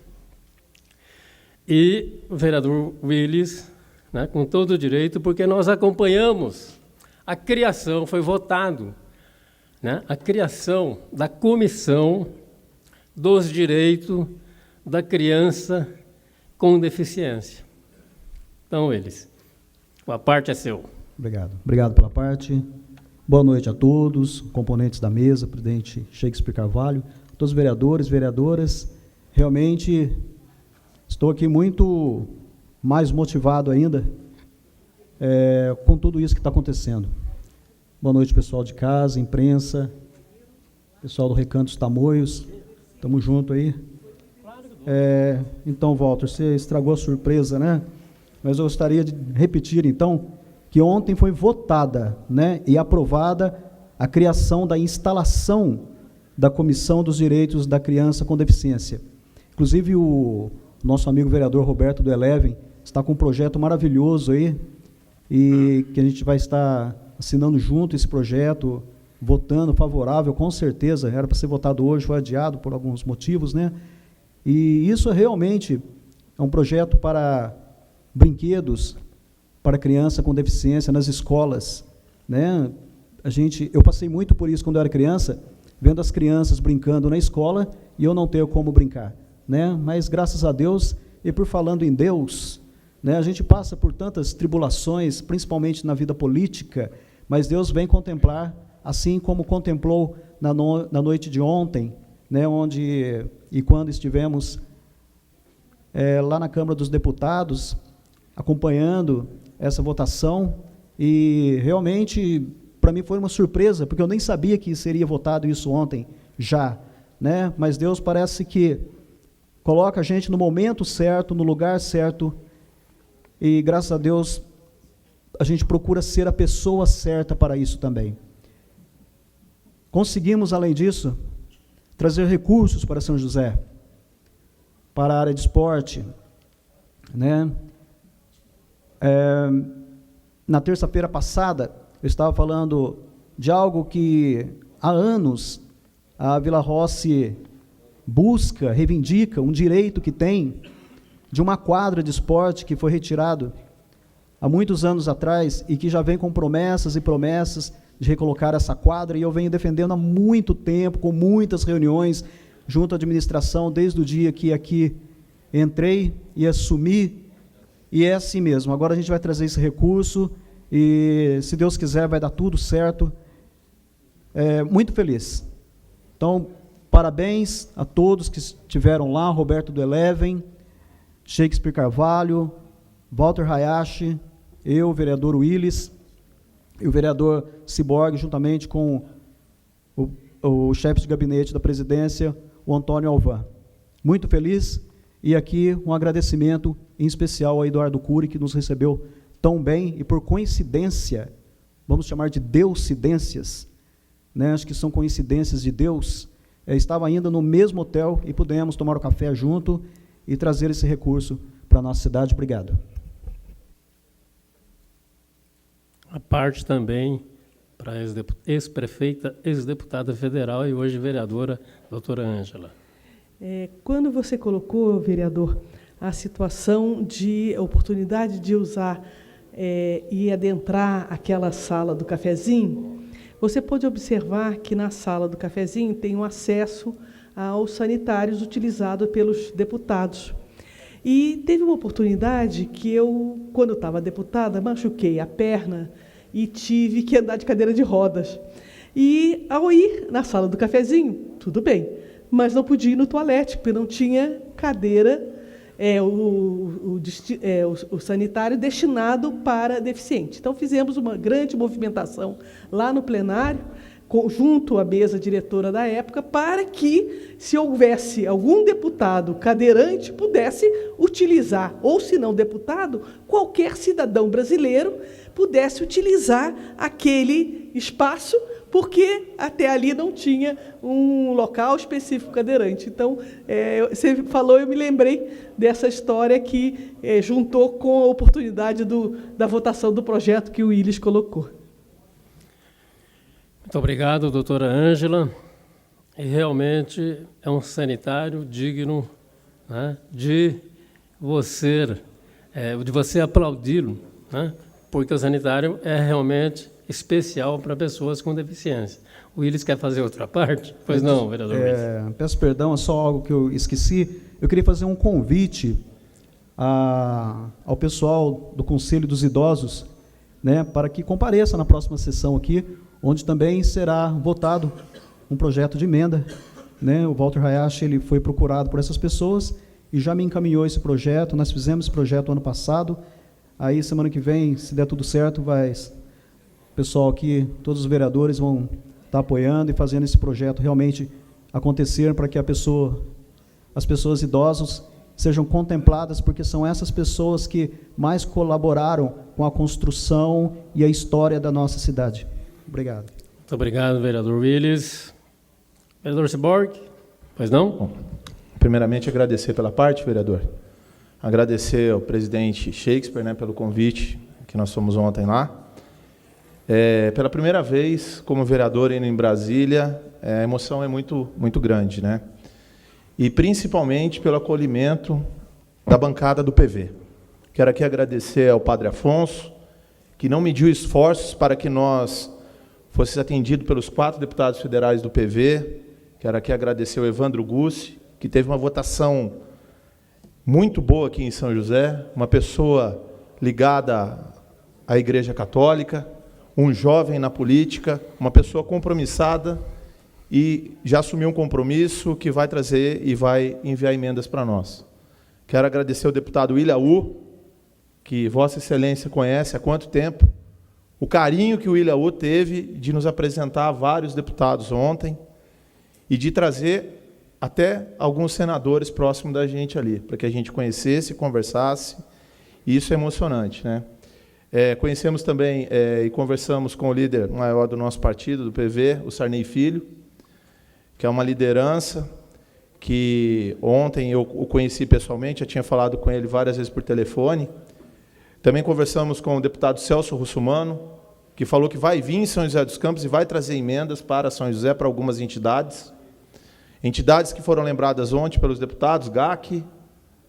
Speaker 9: E o vereador Willis, né, com todo o direito, porque nós acompanhamos a criação, foi votado, né, a criação da Comissão dos Direitos da Criança com Deficiência. Então, Willis, a parte é seu.
Speaker 10: Obrigado. Obrigado pela parte. Boa noite a todos, componentes da mesa, presidente Shakespeare Carvalho, todos os vereadores, vereadoras. Realmente estou aqui muito mais motivado ainda com tudo isso que está acontecendo. Boa noite, pessoal de casa, imprensa, pessoal do Recanto dos Tamoios, estamos juntos aí. Então, Walter, você estragou a surpresa, né? Mas eu gostaria de repetir, então, que ontem foi votada, né, e aprovada a criação da instalação da Comissão dos Direitos da Criança com Deficiência. Inclusive, o nosso amigo vereador Roberto do Eleven está com um projeto maravilhoso aí, e que a gente vai estar assinando junto esse projeto, votando favorável, com certeza, era para ser votado hoje, foi adiado por alguns motivos, né? E isso realmente é um projeto para brinquedos para criança com deficiência nas escolas, né? Eu passei muito por isso quando eu era criança, vendo as crianças brincando na escola e eu não tenho como brincar, né? Mas graças a Deus, e por falando em Deus, né, a gente passa por tantas tribulações, principalmente na vida política, mas Deus vem contemplar, assim como contemplou na noite de ontem, né, quando estivemos lá na Câmara dos Deputados, acompanhando essa votação, e realmente, para mim foi uma surpresa, porque eu nem sabia que seria votado isso ontem, já, né? Mas Deus parece que coloca a gente no momento certo, no lugar certo, e graças a Deus, a gente procura ser a pessoa certa para isso também. Conseguimos, além disso, trazer recursos para São José, para a área de esporte, né? Na terça-feira passada, eu estava falando de algo que há anos a Vila Rossi busca, reivindica, um direito que tem de uma quadra de esporte que foi retirado há muitos anos atrás e que já vem com promessas e promessas de recolocar essa quadra, e eu venho defendendo há muito tempo, com muitas reuniões junto à administração, desde o dia que aqui entrei e assumi, e é assim mesmo. Agora a gente vai trazer esse recurso e, se Deus quiser, vai dar tudo certo. Muito feliz. Então, parabéns a todos que estiveram lá, Roberto do Eleven, Shakespeare Carvalho, Walter Hayashi, eu, o vereador Willis, e o vereador Ciborgue, juntamente com o chefe de gabinete da presidência, o Antônio Alvan. Muito feliz, e aqui um agradecimento em especial ao Eduardo Cury, que nos recebeu tão bem, e por coincidência, vamos chamar de deucidências, né? Acho que são coincidências de Deus, estava ainda no mesmo hotel e pudemos tomar o café junto e trazer esse recurso para a nossa cidade. Obrigado.
Speaker 9: A parte também para a ex-prefeita, ex-deputada federal e hoje vereadora, doutora Ângela.
Speaker 6: Quando você colocou, vereador, a situação de oportunidade de usar e adentrar aquela sala do cafezinho, você pode observar que na sala do cafezinho tem um acesso aos sanitários utilizado pelos deputados. E teve uma oportunidade que eu, quando eu estava deputada, machuquei a perna e tive que andar de cadeira de rodas. E, ao ir na sala do cafezinho, tudo bem, mas não podia ir no toalete, porque não tinha cadeira, o sanitário destinado para deficiente. Então, fizemos uma grande movimentação lá no plenário, junto à mesa diretora da época, para que, se houvesse algum deputado cadeirante, pudesse utilizar, ou se não deputado, qualquer cidadão brasileiro pudesse utilizar aquele espaço porque até ali não tinha um local específico cadeirante. Então, você falou, eu me lembrei dessa história que juntou com a oportunidade da votação do projeto que o Willis colocou.
Speaker 9: Muito obrigado, doutora Ângela. E realmente é um sanitário digno, né, de você aplaudi-lo, né, porque o sanitário é realmente especial para pessoas com deficiência. O Willis quer fazer outra parte? Pois não, vereador Willis.
Speaker 10: Peço perdão, é só algo que eu esqueci. Eu queria fazer um convite ao pessoal do Conselho dos Idosos, né, para que compareça na próxima sessão aqui, onde também será votado um projeto de emenda, né? O Walter Hayashi, ele foi procurado por essas pessoas e já me encaminhou esse projeto. Nós fizemos esse projeto ano passado. Aí, semana que vem, se der tudo certo, o pessoal aqui, todos os vereadores vão estar apoiando e fazendo esse projeto realmente acontecer para que as pessoas idosas sejam contempladas, porque são essas pessoas que mais colaboraram com a construção e a história da nossa cidade. Obrigado.
Speaker 9: Muito obrigado, vereador Willis. Vereador Cyborg, pois não?
Speaker 4: Bom, primeiramente, agradecer pela parte, vereador. Agradecer ao presidente Shakespeare, né, pelo convite que nós fomos ontem lá. Pela primeira vez, como vereador indo em Brasília, a emoção é muito, muito grande, né? E principalmente pelo acolhimento da bancada do PV. Quero aqui agradecer ao Padre Afonso, que não mediu esforços para que nós fosse atendido pelos 4 deputados federais do PV. Quero aqui agradecer ao Evandro Gussi, que teve uma votação muito boa aqui em São José, uma pessoa ligada à Igreja Católica, um jovem na política, uma pessoa compromissada e já assumiu um compromisso que vai trazer e vai enviar emendas para nós. Quero agradecer ao deputado Ilhaú, que Vossa Excelência conhece há quanto tempo, o carinho que o Ilhaú teve de nos apresentar vários deputados ontem e de trazer até alguns senadores próximos da gente ali, para que a gente conhecesse, conversasse, e isso é emocionante, né? Conhecemos também e conversamos com o líder maior do nosso partido, do PV, o Sarney Filho, que é uma liderança que ontem eu o conheci pessoalmente, já tinha falado com ele várias vezes por telefone. Também conversamos com o deputado Celso Russumano, que falou que vai vir em São José dos Campos e vai trazer emendas para São José, para algumas entidades. Entidades que foram lembradas ontem pelos deputados, GAC,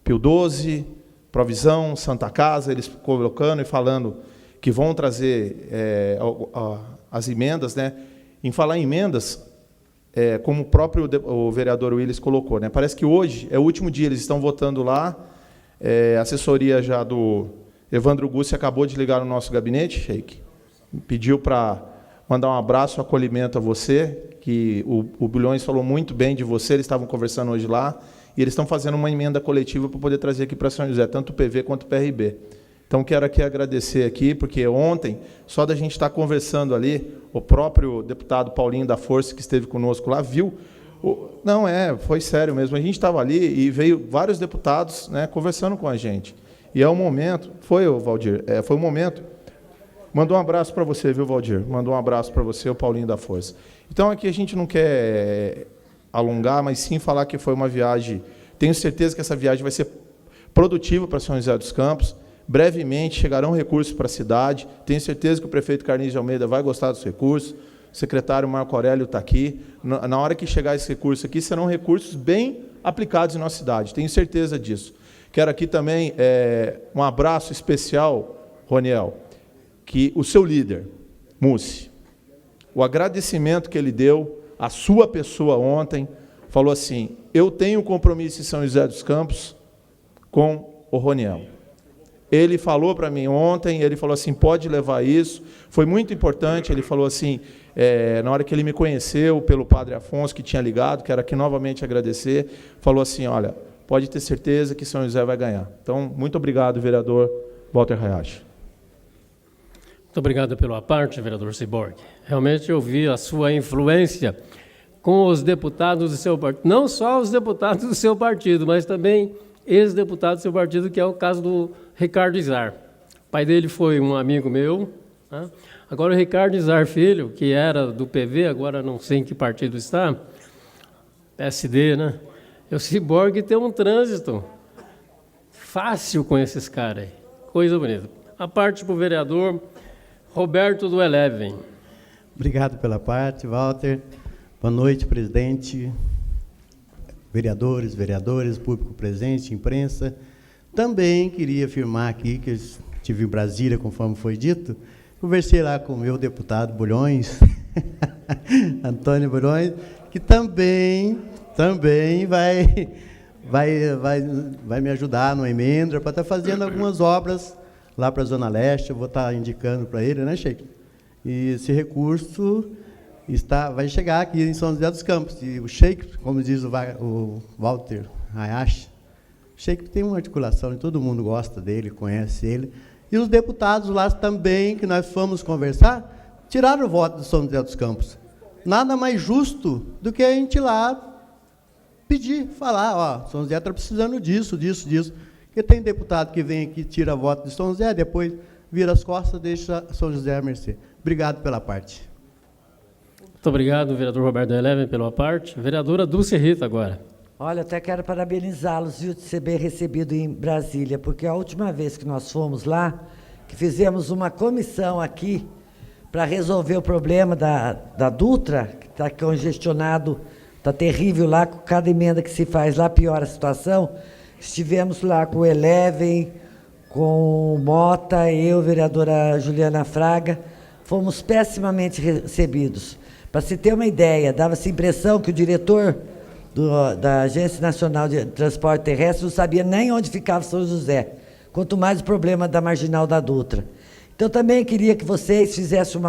Speaker 4: Pio 12, Provisão, Santa Casa, eles colocando e falando que vão trazer as emendas, né? Em falar em emendas, como o próprio o vereador Willis colocou, né? Parece que hoje é o último dia, eles estão votando lá, a assessoria já do Evandro Gussi acabou de ligar no nosso gabinete, Sheik, pediu para mandar um abraço, um acolhimento a você, que o Bulhões falou muito bem de você, eles estavam conversando hoje lá, e eles estão fazendo uma emenda coletiva para poder trazer aqui para São José, tanto o PV quanto o PRB. Então, quero aqui agradecer aqui, porque ontem, só da gente estar conversando ali, o próprio deputado Paulinho da Força, que esteve conosco lá, viu... Não, foi sério mesmo. A gente estava ali e veio vários deputados, né, conversando com a gente. E é um momento... Foi, Valdir? Foi um momento... Mandou um abraço para você, viu, Valdir? Mandou um abraço para você, o Paulinho da Força. Então, aqui a gente não quer alongar, mas sim falar que foi uma viagem... Tenho certeza que essa viagem vai ser produtiva para São José dos Campos. Brevemente chegarão recursos para a cidade. Tenho certeza que o prefeito Carlinhos de Almeida vai gostar dos recursos. O secretário Marco Aurélio está aqui. Na hora que chegar esse recurso aqui, serão recursos bem aplicados em nossa cidade. Tenho certeza disso. Quero aqui também um abraço especial, Roniel, que o seu líder, Mussi, o agradecimento que ele deu à sua pessoa ontem, falou assim, eu tenho compromisso em São José dos Campos com o Roniel. Ele falou para mim ontem, ele falou assim, pode levar isso, foi muito importante, ele falou assim, na hora que ele me conheceu, pelo Padre Afonso, que tinha ligado, quero aqui novamente agradecer, falou assim, olha, pode ter certeza que São José vai ganhar. Então, muito obrigado, vereador Walter Hayashi.
Speaker 9: Muito obrigado pela parte, vereador Cyborg. Realmente eu vi a sua influência com os deputados do seu partido, não só os deputados do seu partido, mas também ex-deputados do seu partido, que é o caso do Ricardo Izar. O pai dele foi um amigo meu, né? Agora o Ricardo Izar Filho, que era do PV, agora não sei em que partido está, PSD, né? O Ciborgue tem um trânsito fácil com esses caras aí. Coisa bonita. A parte para o vereador Roberto do Eleven.
Speaker 11: Obrigado pela parte, Walter. Boa noite, presidente, vereadores, público presente, imprensa. Também queria afirmar aqui que eu estive em Brasília, conforme foi dito, conversei lá com o meu deputado Bulhões, Antônio Bulhões, que também vai me ajudar no emenda para estar fazendo algumas obras lá para a Zona Leste. Eu vou estar indicando para ele, né, Sheik? E esse recurso vai chegar aqui em São José dos Campos. E o Sheik, como diz o Walter Hayashi, o Sheik tem uma articulação, e todo mundo gosta dele, conhece ele. E os deputados lá também, que nós fomos conversar, tiraram o voto de São José dos Campos. Nada mais justo do que a gente ir lá pedir, falar, ó, São José está precisando disso. Porque tem deputado que vem aqui, tira voto de São José, depois vira as costas, deixa São José à mercê. Obrigado pela parte.
Speaker 9: Muito obrigado, vereador Roberto Eleven, pela parte. Vereadora Dulce Rita, agora.
Speaker 12: Olha, até quero parabenizá-los, viu, de ser bem recebido em Brasília, porque a última vez que nós fomos lá, que fizemos uma comissão aqui para resolver o problema da Dutra, que está congestionado, está terrível lá, com cada emenda que se faz lá, piora a situação. Estivemos lá com o Eleven, com o Mota, eu, vereadora Juliana Fraga, fomos pessimamente recebidos. Para se ter uma ideia, dava-se a impressão que o diretor da Agência Nacional de Transporte Terrestre não sabia nem onde ficava São José, quanto mais o problema da Marginal da Dutra. Então, também queria que vocês fizessem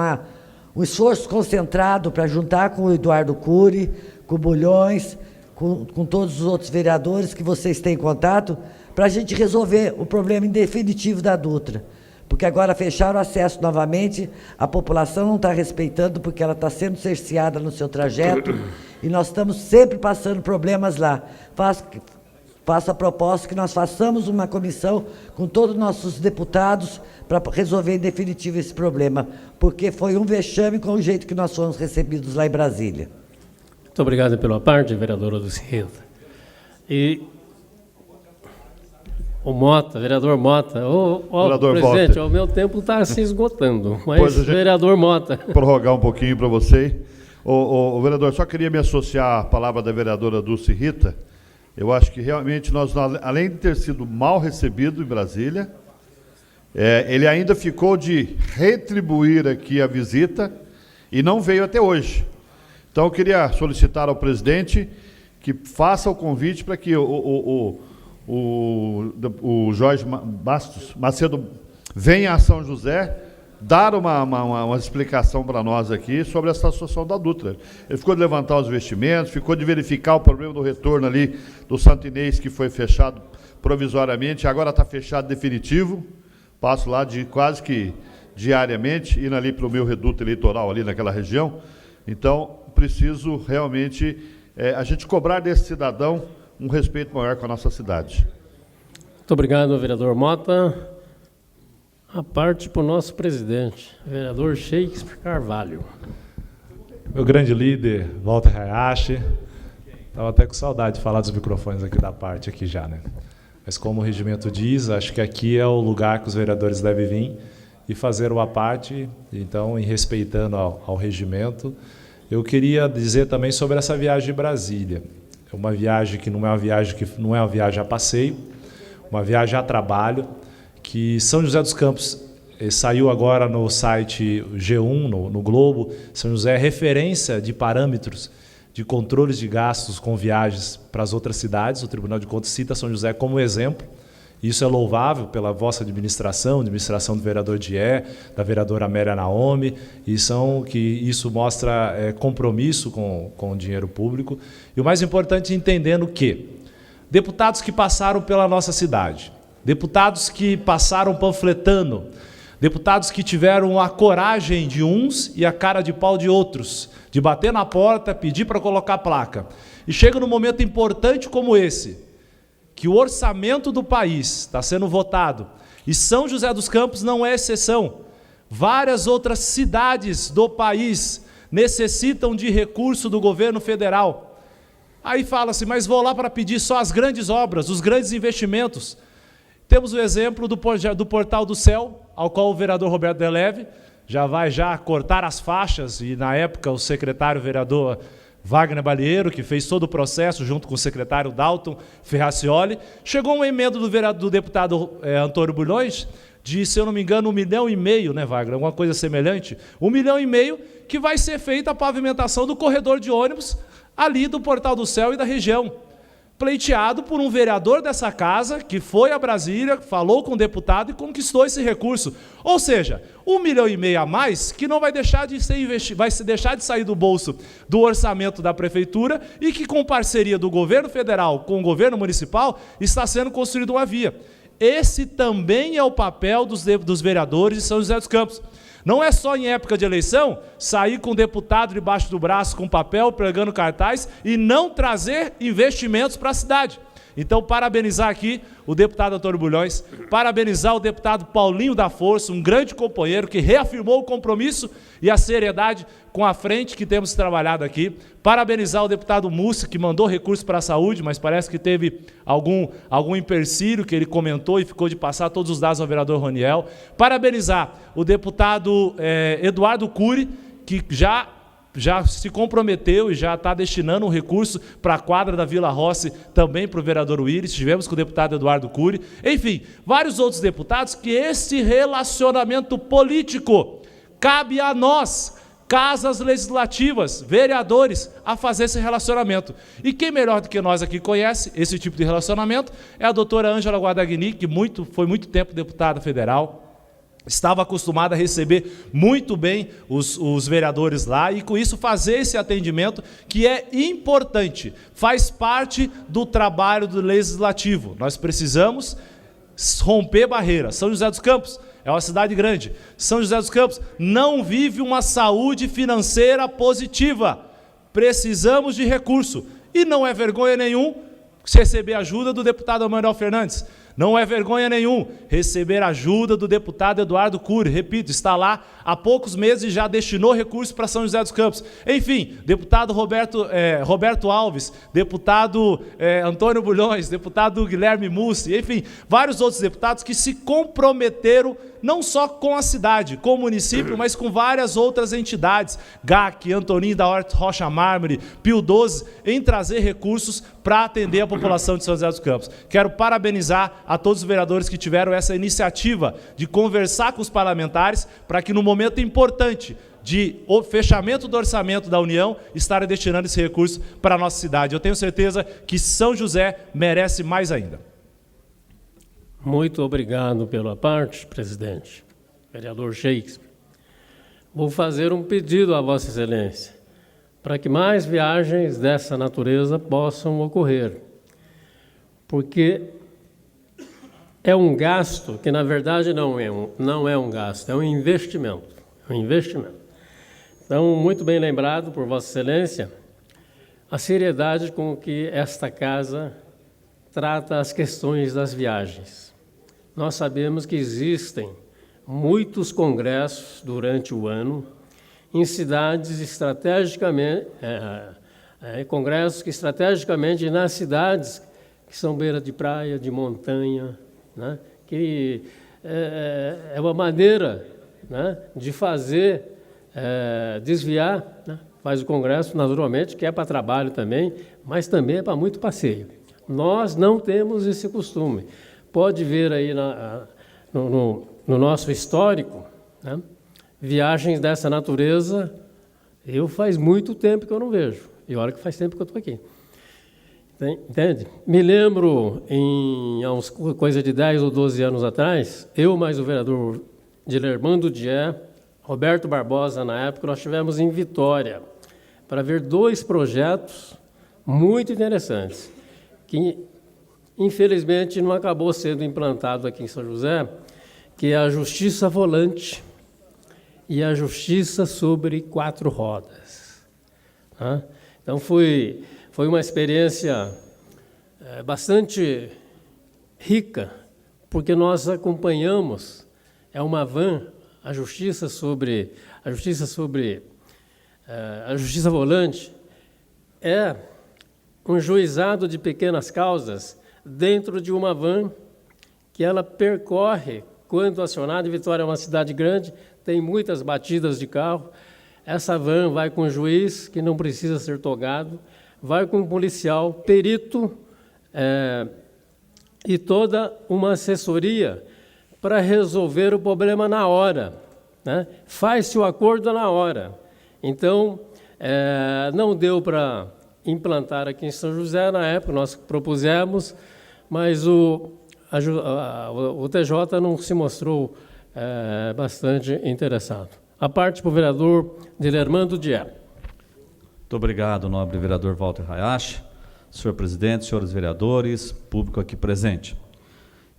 Speaker 12: um esforço concentrado para juntar com o Eduardo Cury, com o Bulhões, com todos os outros vereadores que vocês têm contato, para a gente resolver o problema em definitivo da Dutra. Porque agora fecharam o acesso novamente, a população não está respeitando, porque ela está sendo cerceada no seu trajeto, e nós estamos sempre passando problemas lá. Faço a proposta que nós façamos uma comissão com todos os nossos deputados para resolver em definitivo esse problema, porque foi um vexame com o jeito que nós fomos recebidos lá em Brasília.
Speaker 9: Muito obrigado pela parte, vereadora Dulce Rita. E o Mota, vereador Mota. Vereador
Speaker 13: presidente,
Speaker 9: o meu tempo está se esgotando, mas vereador Mota.
Speaker 13: Prorrogar um pouquinho para você. O vereador, só queria me associar à palavra da vereadora Dulce Rita. Eu acho que realmente nós, além de ter sido mal recebido em Brasília, ele ainda ficou de retribuir aqui a visita e não veio até hoje. Então, eu queria solicitar ao presidente que faça o convite para que o Jorge Macedo venha a São José dar uma explicação para nós aqui sobre essa situação da Dutra. Ele ficou de levantar os investimentos, ficou de verificar o problema do retorno ali do Santo Inês, que foi fechado provisoriamente, agora está fechado definitivo. Passo lá quase que diariamente, indo ali para o meu reduto eleitoral ali naquela região. Então, preciso realmente a gente cobrar desse cidadão um respeito maior com a nossa cidade.
Speaker 9: Muito obrigado, vereador Mota. A parte para o nosso presidente, vereador Shakespeare Carvalho.
Speaker 2: Meu grande líder, Walter Hayashi. Estava até com saudade de falar dos microfones aqui da parte aqui já, né? Mas como o regimento diz, acho que aqui é o lugar que os vereadores devem vir e fazer uma parte. Então, em respeitando ao regimento, eu queria dizer também sobre essa viagem de Brasília. É uma viagem que não é uma viagem a passeio, uma viagem a trabalho, que São José dos Campos saiu agora no site G1, no Globo. São José é referência de parâmetros de controles de gastos com viagens para as outras cidades. O Tribunal de Contas cita São José como exemplo. Isso é louvável pela vossa administração do vereador Dié, da vereadora Amélia Naomi, e isso mostra compromisso com o dinheiro público. E o mais importante, entendendo que deputados que passaram pela nossa cidade, deputados que passaram panfletando, deputados que tiveram a coragem de uns e a cara de pau de outros, de bater na porta, pedir para colocar placa. E chega num momento importante como esse, que o orçamento do país está sendo votado, e São José dos Campos não é exceção. Várias outras cidades do país necessitam de recurso do governo federal. Aí fala-se, mas vou lá para pedir só as grandes obras, os grandes investimentos. Temos o exemplo do Portal do Céu, ao qual o vereador Roberto Deleve já vai cortar as faixas, e na época o secretário vereador Wagner Balieiro, que fez todo o processo junto com o secretário Dalton Ferracioli. Chegou uma emenda do deputado Antônio Bulhões, de, se eu não me engano, 1,5 milhão, né, Wagner? Alguma coisa semelhante. 1,5 milhão, que vai ser feita a pavimentação do corredor de ônibus ali do Portal do Céu e da região. Pleiteado por um vereador dessa casa, que foi a Brasília, falou com o deputado e conquistou esse recurso. Ou seja, 1,5 milhão a mais, que não vai deixar de ser investido, vai deixar de sair do bolso do orçamento da prefeitura, e que, com parceria do governo federal com o governo municipal, está sendo construída uma via. Esse também é o papel dos vereadores de São José dos Campos. Não é só em época de eleição sair com o deputado debaixo do braço com papel, pregando cartaz e não trazer investimentos para a cidade. Então, parabenizar aqui o deputado Antônio Bulhões, parabenizar o deputado Paulinho da Força, um grande companheiro que reafirmou o compromisso e a seriedade com a frente que temos trabalhado aqui. Parabenizar o deputado Múcio, que mandou recurso para a saúde, mas parece que teve algum empecilho que ele comentou e ficou de passar todos os dados ao vereador Roniel. Parabenizar o deputado Eduardo Cury, que já se comprometeu e já está destinando um recurso para a quadra da Vila Rossi, também para o vereador Willis. Estivemos com o deputado Eduardo Cury. Enfim, vários outros deputados, que esse relacionamento político cabe a nós, casas legislativas, vereadores, a fazer esse relacionamento. E quem melhor do que nós aqui conhece esse tipo de relacionamento é a doutora Ângela Guadagni, que foi muito tempo deputada federal, estava acostumada a receber muito bem os vereadores lá, e com isso fazer esse atendimento que é importante, faz parte do trabalho do legislativo. Nós precisamos romper barreiras. São José dos Campos é uma cidade grande. São José dos Campos não vive uma saúde financeira positiva. Precisamos de recurso. E não é vergonha nenhum receber ajuda do deputado Manuel Fernandes. Não é vergonha nenhum receber ajuda do deputado Eduardo Cury. Repito, está lá há poucos meses e já destinou recursos para São José dos Campos. Enfim, deputado Roberto Alves, deputado Antônio Bulhões, deputado Guilherme Mussi, enfim, vários outros deputados que se comprometeram não só com a cidade, com o município, mas com várias outras entidades, GAC, Antoninho da Horta Rocha Mármore, Pio XII, em trazer recursos para atender a população de São José dos Campos. Quero parabenizar a todos os vereadores que tiveram essa iniciativa de conversar com os parlamentares para que, no momento importante de fechamento do orçamento da União, estarem destinando esse recurso para a nossa cidade. Eu tenho certeza que São José merece mais ainda.
Speaker 9: Muito obrigado pela parte, presidente. Vereador Shakespeare. Vou fazer um pedido a Vossa Excelência, para que mais viagens dessa natureza possam ocorrer. Porque é um gasto que, na verdade, não é um gasto, é um investimento. Então, muito bem lembrado por Vossa Excelência, a seriedade com que esta casa trata as questões das viagens. Nós sabemos que existem muitos congressos durante o ano em cidades estrategicamente, congressos que estrategicamente nas cidades que são beira de praia, de montanha, né, que é uma maneira, né, de fazer, desviar, né, faz o congresso naturalmente, que é para trabalho também, mas também é para muito passeio. Nós não temos esse costume. Pode ver aí no nosso histórico, né, viagens dessa natureza, faz muito tempo que eu não vejo. E olha que faz tempo que eu estou aqui. Entende? Me lembro, há uns coisa de 10 ou 12 anos atrás, eu mais o vereador Dilermando Dié, Roberto Barbosa, na época, nós estivemos em Vitória para ver 2 projetos muito interessantes, que infelizmente não acabou sendo implantado aqui em São José, que é a Justiça Volante e a Justiça sobre 4 rodas. Então, foi uma experiência bastante rica, porque nós acompanhamos, é uma van a justiça volante é um juizado de pequenas causas dentro de uma van que ela percorre, quando acionada. Vitória é uma cidade grande, tem muitas batidas de carro. Essa van vai com o juiz, que não precisa ser togado, vai com o policial, perito, e toda uma assessoria para resolver o problema na hora, né? Faz-se o acordo na hora. Então, não deu para implantar aqui em São José, na época nós propusemos, mas o TJ não se mostrou bastante interessado. A parte para o vereador Dilermando Dié.
Speaker 14: Muito obrigado, nobre vereador Walter Hayashi, senhor presidente, senhores vereadores, público aqui presente.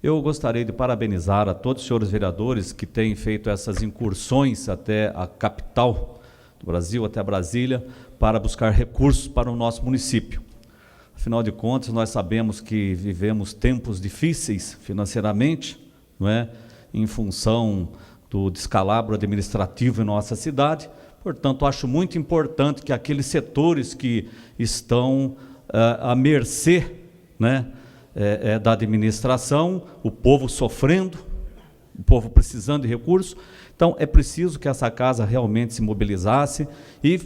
Speaker 14: Eu gostaria de parabenizar a todos os senhores vereadores que têm feito essas incursões até a capital do Brasil, até Brasília, para buscar recursos para o nosso município. Afinal de contas, nós sabemos que vivemos tempos difíceis financeiramente, não é? Em função do descalabro administrativo em nossa cidade. Portanto, acho muito importante que aqueles setores que estão à mercê, né, da administração, o povo sofrendo, o povo precisando de recursos. Então, é preciso que essa casa realmente se mobilizasse e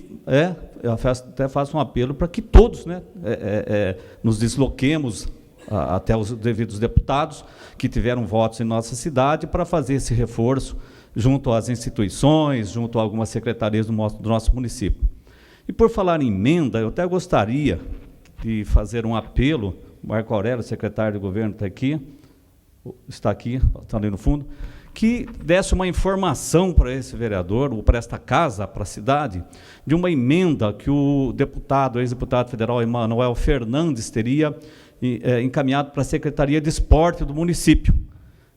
Speaker 14: eu até faço um apelo para que todos, né, nos desloquemos até os devidos deputados que tiveram votos em nossa cidade para fazer esse reforço junto às instituições, junto a algumas secretarias do nosso município. E por falar em emenda, eu até gostaria de fazer um apelo, o Marco Aurélio, secretário de governo, está aqui, está ali no fundo, que desse uma informação para esse vereador, ou para esta casa, para a cidade, de uma emenda que o deputado, ex-deputado federal Emanuel Fernandes, teria encaminhado para a Secretaria de Esporte do município.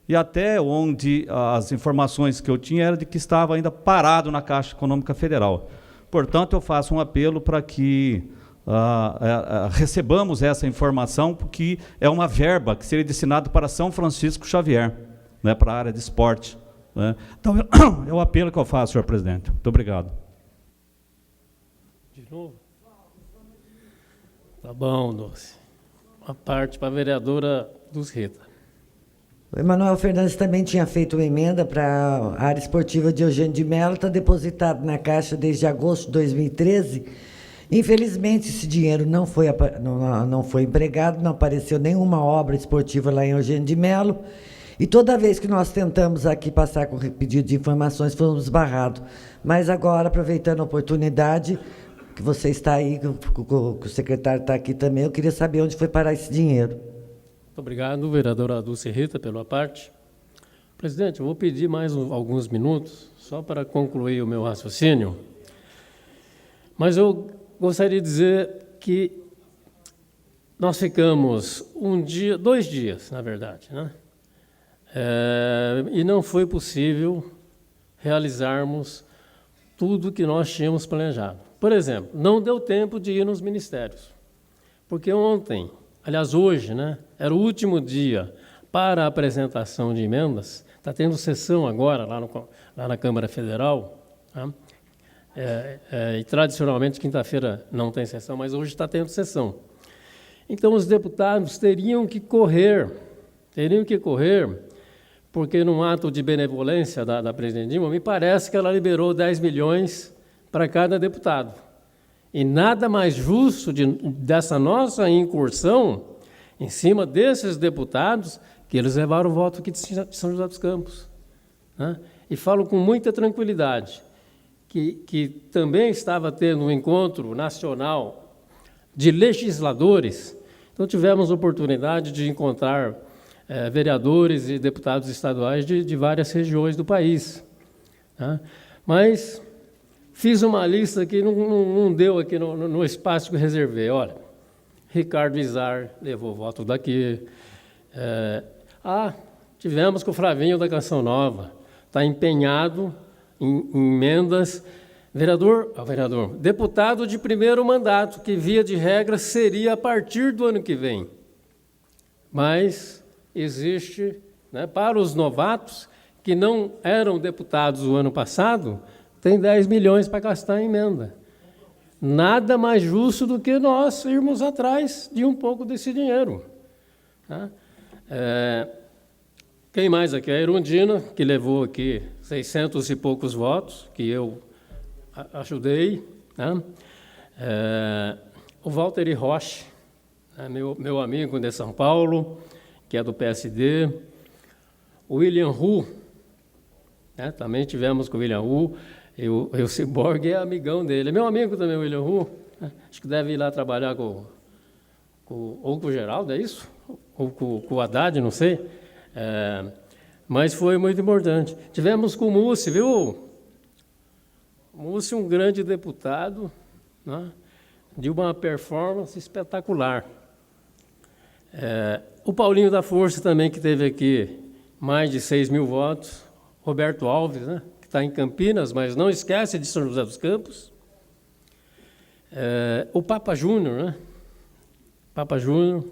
Speaker 14: E até onde as informações que eu tinha era de que estava ainda parado na Caixa Econômica Federal. Portanto, eu faço um apelo para que recebamos essa informação, porque é uma verba que seria destinada para São Francisco Xavier, né, para a área de esporte, né? Então, é o apelo que eu faço, senhor presidente. Muito obrigado.
Speaker 9: De novo? Tá bom, Doce. Uma parte para a vereadora Dulce Rita.
Speaker 12: O Emanuel Fernandes também tinha feito uma emenda para a área esportiva de Eugênio de Mello, está depositado na Caixa desde agosto de 2013. Infelizmente, esse dinheiro não foi empregado, não apareceu nenhuma obra esportiva lá em Eugênio de Mello, e toda vez que nós tentamos aqui passar com pedido de informações, fomos barrados. Mas agora, aproveitando a oportunidade, que você está aí, que o secretário está aqui também, eu queria saber onde foi parar esse dinheiro.
Speaker 9: Muito obrigado, vereadora Dulce Rita, pela parte. Presidente, eu vou pedir mais alguns minutos, só para concluir o meu raciocínio. Mas eu gostaria de dizer que nós ficamos 2 dias, na verdade, né? E não foi possível realizarmos tudo que nós tínhamos planejado. Por exemplo, não deu tempo de ir nos ministérios, porque ontem, aliás, hoje, né, era o último dia para a apresentação de emendas. Está tendo sessão agora lá na Câmara Federal, né? E tradicionalmente quinta-feira não tem sessão, mas hoje está tendo sessão. Então os deputados teriam que correr, porque num ato de benevolência da presidente Dilma, me parece que ela liberou 10 milhões para cada deputado. E nada mais justo dessa nossa incursão em cima desses deputados, que eles levaram o voto aqui de São José dos Campos, né? E falo com muita tranquilidade que também estava tendo um encontro nacional de legisladores. Então tivemos oportunidade de encontrar vereadores e deputados estaduais de várias regiões do país, né? Mas fiz uma lista que não deu aqui no espaço que eu reservei. Olha, Ricardo Izar levou voto daqui. Tivemos com o Flavinho da Canção Nova, está empenhado em emendas. Vereador, deputado de primeiro mandato, que via de regra seria a partir do ano que vem. Mas existe, né, para os novatos que não eram deputados o ano passado, têm 10 milhões para gastar em emenda. Nada mais justo do que nós irmos atrás de um pouco desse dinheiro. Tá? Quem mais aqui? A Erundina, que levou aqui 600 e poucos votos, que eu ajudei. Tá? O Walter Rocha, meu amigo de São Paulo, que é do PSD. O William Hu, também tivemos com o William Hu. O Ciborgue é amigão dele. É meu amigo também, o William Hu. Acho que deve ir lá trabalhar ou com o Geraldo, é isso? Ou com o Haddad, não sei. Mas foi muito importante. Tivemos com o Mussi, viu? O Mussi, um grande deputado, né? De uma performance espetacular. O Paulinho da Força também, que teve aqui mais de 6 mil votos. Roberto Alves, né? Que está em Campinas, mas não esquece de São José dos Campos. O Papa Júnior, né? Papa Júnior.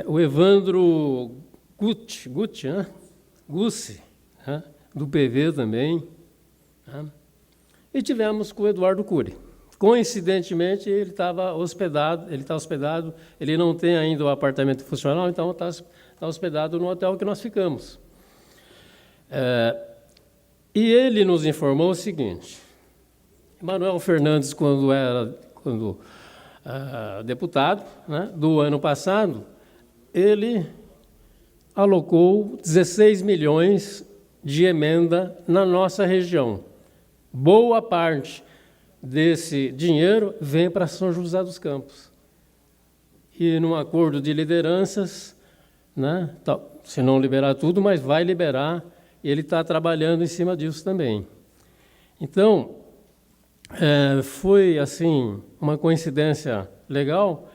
Speaker 9: O Evandro Gucci, né? Gussi, né? Do PV também. Né? E tivemos com o Eduardo Cury. Coincidentemente, ele estava hospedado, ele não tem ainda o apartamento funcional, então está hospedado no hotel que nós ficamos. E ele nos informou o seguinte: Manuel Fernandes, quando deputado, né, do ano passado, ele alocou 16 milhões de emenda na nossa região. Boa parte desse dinheiro vem para São José dos Campos. E num acordo de lideranças, né, se não liberar tudo, mas vai liberar, e ele está trabalhando em cima disso também. Então, foi assim uma coincidência legal,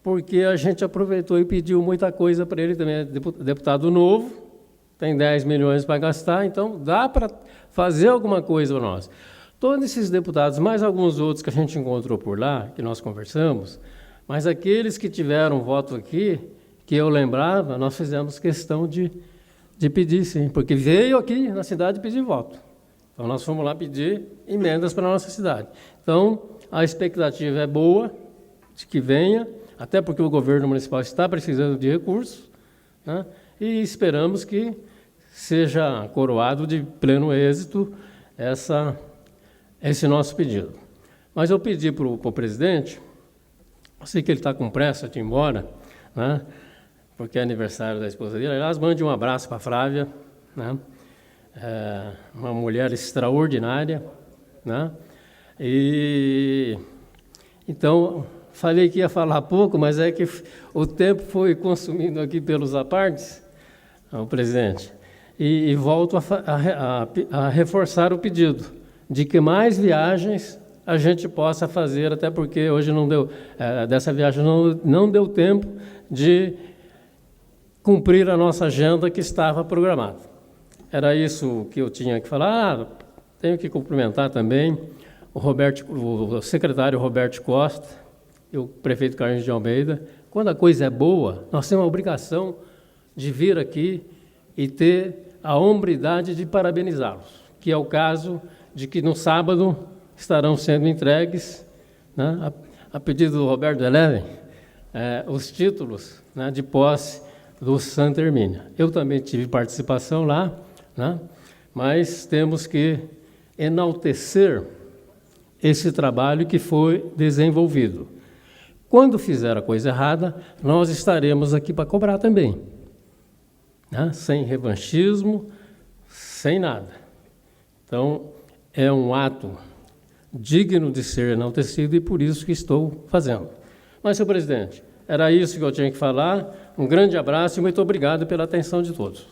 Speaker 9: porque a gente aproveitou e pediu muita coisa para ele também. É deputado novo, tem 10 milhões para gastar, então dá para fazer alguma coisa para nós. Todos esses deputados, mais alguns outros que a gente encontrou por lá, que nós conversamos, mas aqueles que tiveram voto aqui, que eu lembrava, nós fizemos questão de pedir, sim, porque veio aqui na cidade pedir voto. Então, nós fomos lá pedir emendas para a nossa cidade. Então, a expectativa é boa de que venha, até porque o governo municipal está precisando de recursos, né? E esperamos que seja coroado de pleno êxito esse nosso pedido. Mas eu pedi para o presidente, eu sei que ele está com pressa de ir embora, né? Porque é aniversário da esposa dele. Aliás, mande um abraço para a Flávia, né? Uma mulher extraordinária, né? E então falei que ia falar pouco, mas é que o tempo foi consumindo aqui pelos apartes, o presidente, e volto a reforçar o pedido de que mais viagens a gente possa fazer, até porque hoje não deu, dessa viagem não deu tempo de cumprir a nossa agenda que estava programada. Era isso que eu tinha que falar. Tenho que cumprimentar também o secretário Roberto Costa e o prefeito Carlos de Almeida. Quando a coisa é boa, nós temos a obrigação de vir aqui e ter a hombridade de parabenizá-los, que é o caso de que no sábado estarão sendo entregues, né, a pedido do Roberto Eleven, os títulos, né, de posse do Santa Hermínia. Eu também tive participação lá, né, mas temos que enaltecer esse trabalho que foi desenvolvido. Quando fizer a coisa errada, nós estaremos aqui para cobrar também, né, sem revanchismo, sem nada. Então, é um ato digno de ser enaltecido e por isso que estou fazendo. Mas, senhor presidente, era isso que eu tinha que falar. Um grande abraço e muito obrigado pela atenção de todos.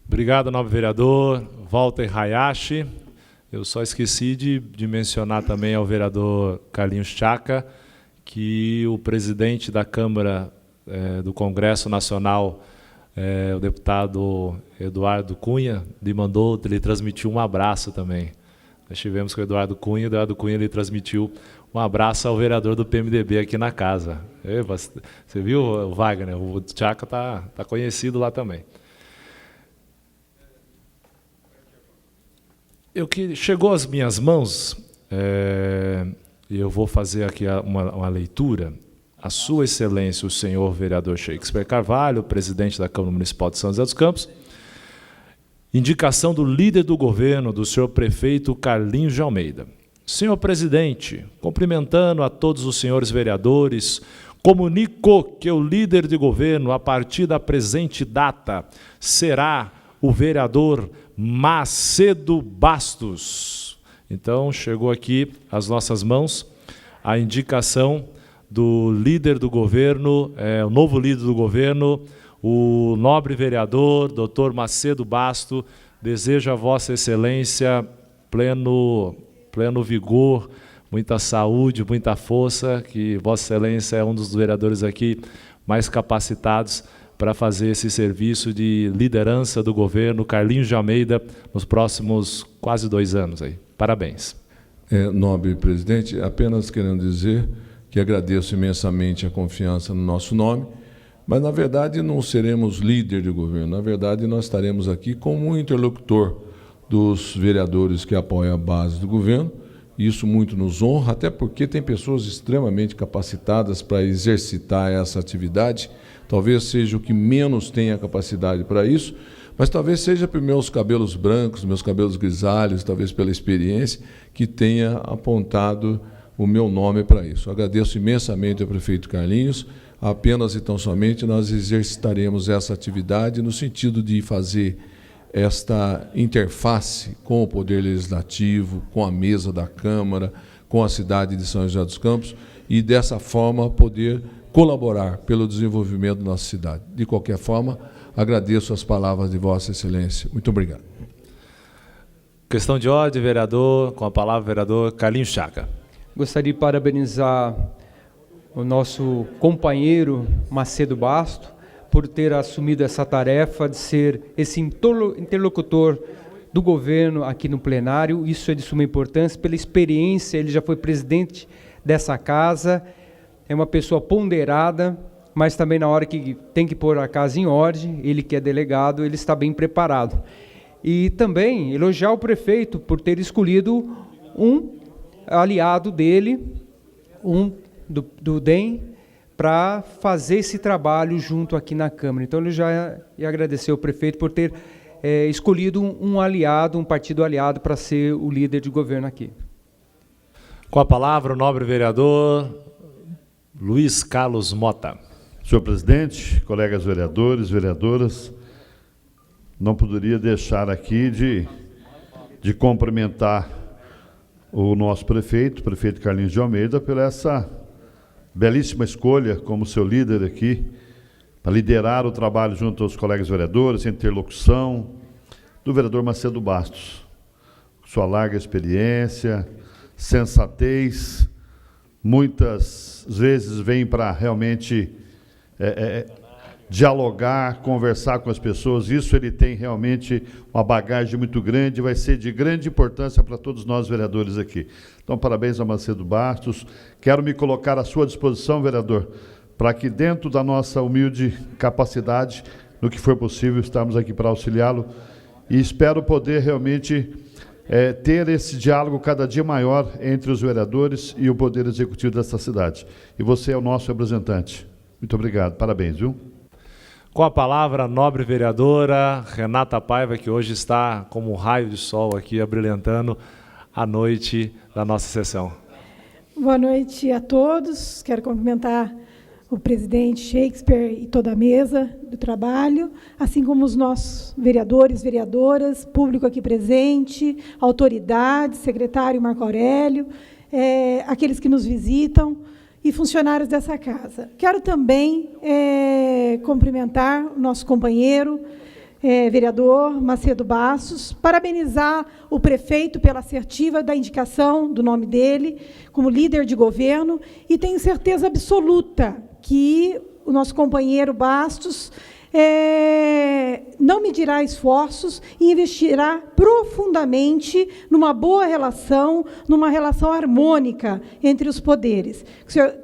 Speaker 2: Obrigado, nobre vereador Walter Hayashi. Eu só esqueci de mencionar também ao vereador Carlinhos Chaca que o presidente da Câmara do Congresso Nacional, o deputado Eduardo Cunha, lhe transmitiu um abraço também. Nós estivemos com o Eduardo Cunha lhe transmitiu um abraço ao vereador do PMDB aqui na casa. Você viu, Wagner? O Chaca está conhecido lá também. Chegou às minhas mãos, e eu vou fazer aqui uma leitura. A Sua Excelência, o senhor vereador Shakespeare Carvalho, presidente da Câmara Municipal de São José dos Campos, indicação do líder do governo, do senhor prefeito Carlinhos de Almeida. Senhor presidente, cumprimentando a todos os senhores vereadores, comunico que o líder de governo, a partir da presente data, será o vereador Macedo Bastos. Então, chegou aqui às nossas mãos a indicação do líder do governo, o novo líder do governo, o nobre vereador, doutor Macedo Bastos. Desejo a Vossa Excelência pleno vigor, muita saúde, muita força, que Vossa Excelência é um dos vereadores aqui mais capacitados para fazer esse serviço de liderança do governo Carlinhos de Almeida nos próximos quase 2 anos. Aí. Parabéns.
Speaker 7: Nobre presidente, apenas querendo dizer que agradeço imensamente a confiança no nosso nome, mas, na verdade, não seremos líder de governo. Na verdade, nós estaremos aqui como um interlocutor dos vereadores que apoiam a base do governo. Isso muito nos honra, até porque tem pessoas extremamente capacitadas para exercitar essa atividade. Talvez seja o que menos tenha capacidade para isso, mas talvez seja por meus cabelos brancos, meus cabelos grisalhos, talvez pela experiência, que tenha apontado o meu nome para isso. Agradeço imensamente ao prefeito Carlinhos. Apenas e tão somente nós exercitaremos essa atividade no sentido de fazer esta interface com o Poder Legislativo, com a mesa da Câmara, com a cidade de São José dos Campos, e dessa forma poder colaborar pelo desenvolvimento da nossa cidade. De qualquer forma, agradeço as palavras de Vossa Excelência. Muito obrigado.
Speaker 2: Questão de ordem, vereador, com a palavra, vereador Carlinhos Chaca.
Speaker 15: Gostaria de parabenizar o nosso companheiro Macedo Bastos por ter assumido essa tarefa de ser esse interlocutor do governo aqui no plenário. Isso é de suma importância, pela experiência, ele já foi presidente dessa casa, é uma pessoa ponderada, mas também na hora que tem que pôr a casa em ordem, ele que é delegado, ele está bem preparado. E também elogiar o prefeito por ter escolhido um aliado dele, do DEM, para fazer esse trabalho junto aqui na Câmara. Então, ele já ia agradecer ao prefeito por ter escolhido um aliado, um partido aliado, para ser o líder de governo aqui.
Speaker 2: Com a palavra, o nobre vereador Luiz Carlos Mota.
Speaker 13: Senhor presidente, colegas vereadores, vereadoras, não poderia deixar aqui de cumprimentar o nosso prefeito Carlinhos de Almeida, pela essa belíssima escolha como seu líder aqui, para liderar o trabalho junto aos colegas vereadores, interlocução, do vereador Macedo Bastos. Sua larga experiência, sensatez, muitas vezes vem para realmente dialogar, conversar com as pessoas. Isso ele tem realmente uma bagagem muito grande, vai ser de grande importância para todos nós vereadores aqui. Então, parabéns ao Macedo Bastos. Quero me colocar à sua disposição, vereador, para que dentro da nossa humilde capacidade, no que for possível, estamos aqui para auxiliá-lo, e espero poder realmente ter esse diálogo cada dia maior entre os vereadores e o Poder Executivo dessa cidade. E você é o nosso representante. Muito obrigado. Parabéns, viu?
Speaker 2: Com a palavra, a nobre vereadora Renata Paiva, que hoje está como um raio de sol aqui, abrilhantando a noite da nossa sessão.
Speaker 16: Boa noite a todos. Quero cumprimentar o presidente Shakespeare e toda a mesa do trabalho, assim como os nossos vereadores, vereadoras, público aqui presente, autoridades, secretário Marco Aurélio, aqueles que nos visitam e funcionários dessa casa. Quero também cumprimentar o nosso companheiro, vereador Macedo Bastos, parabenizar o prefeito pela assertiva da indicação do nome dele como líder de governo, e tenho certeza absoluta que o nosso companheiro Bastos não medirá esforços e investirá profundamente numa boa relação, numa relação harmônica entre os poderes.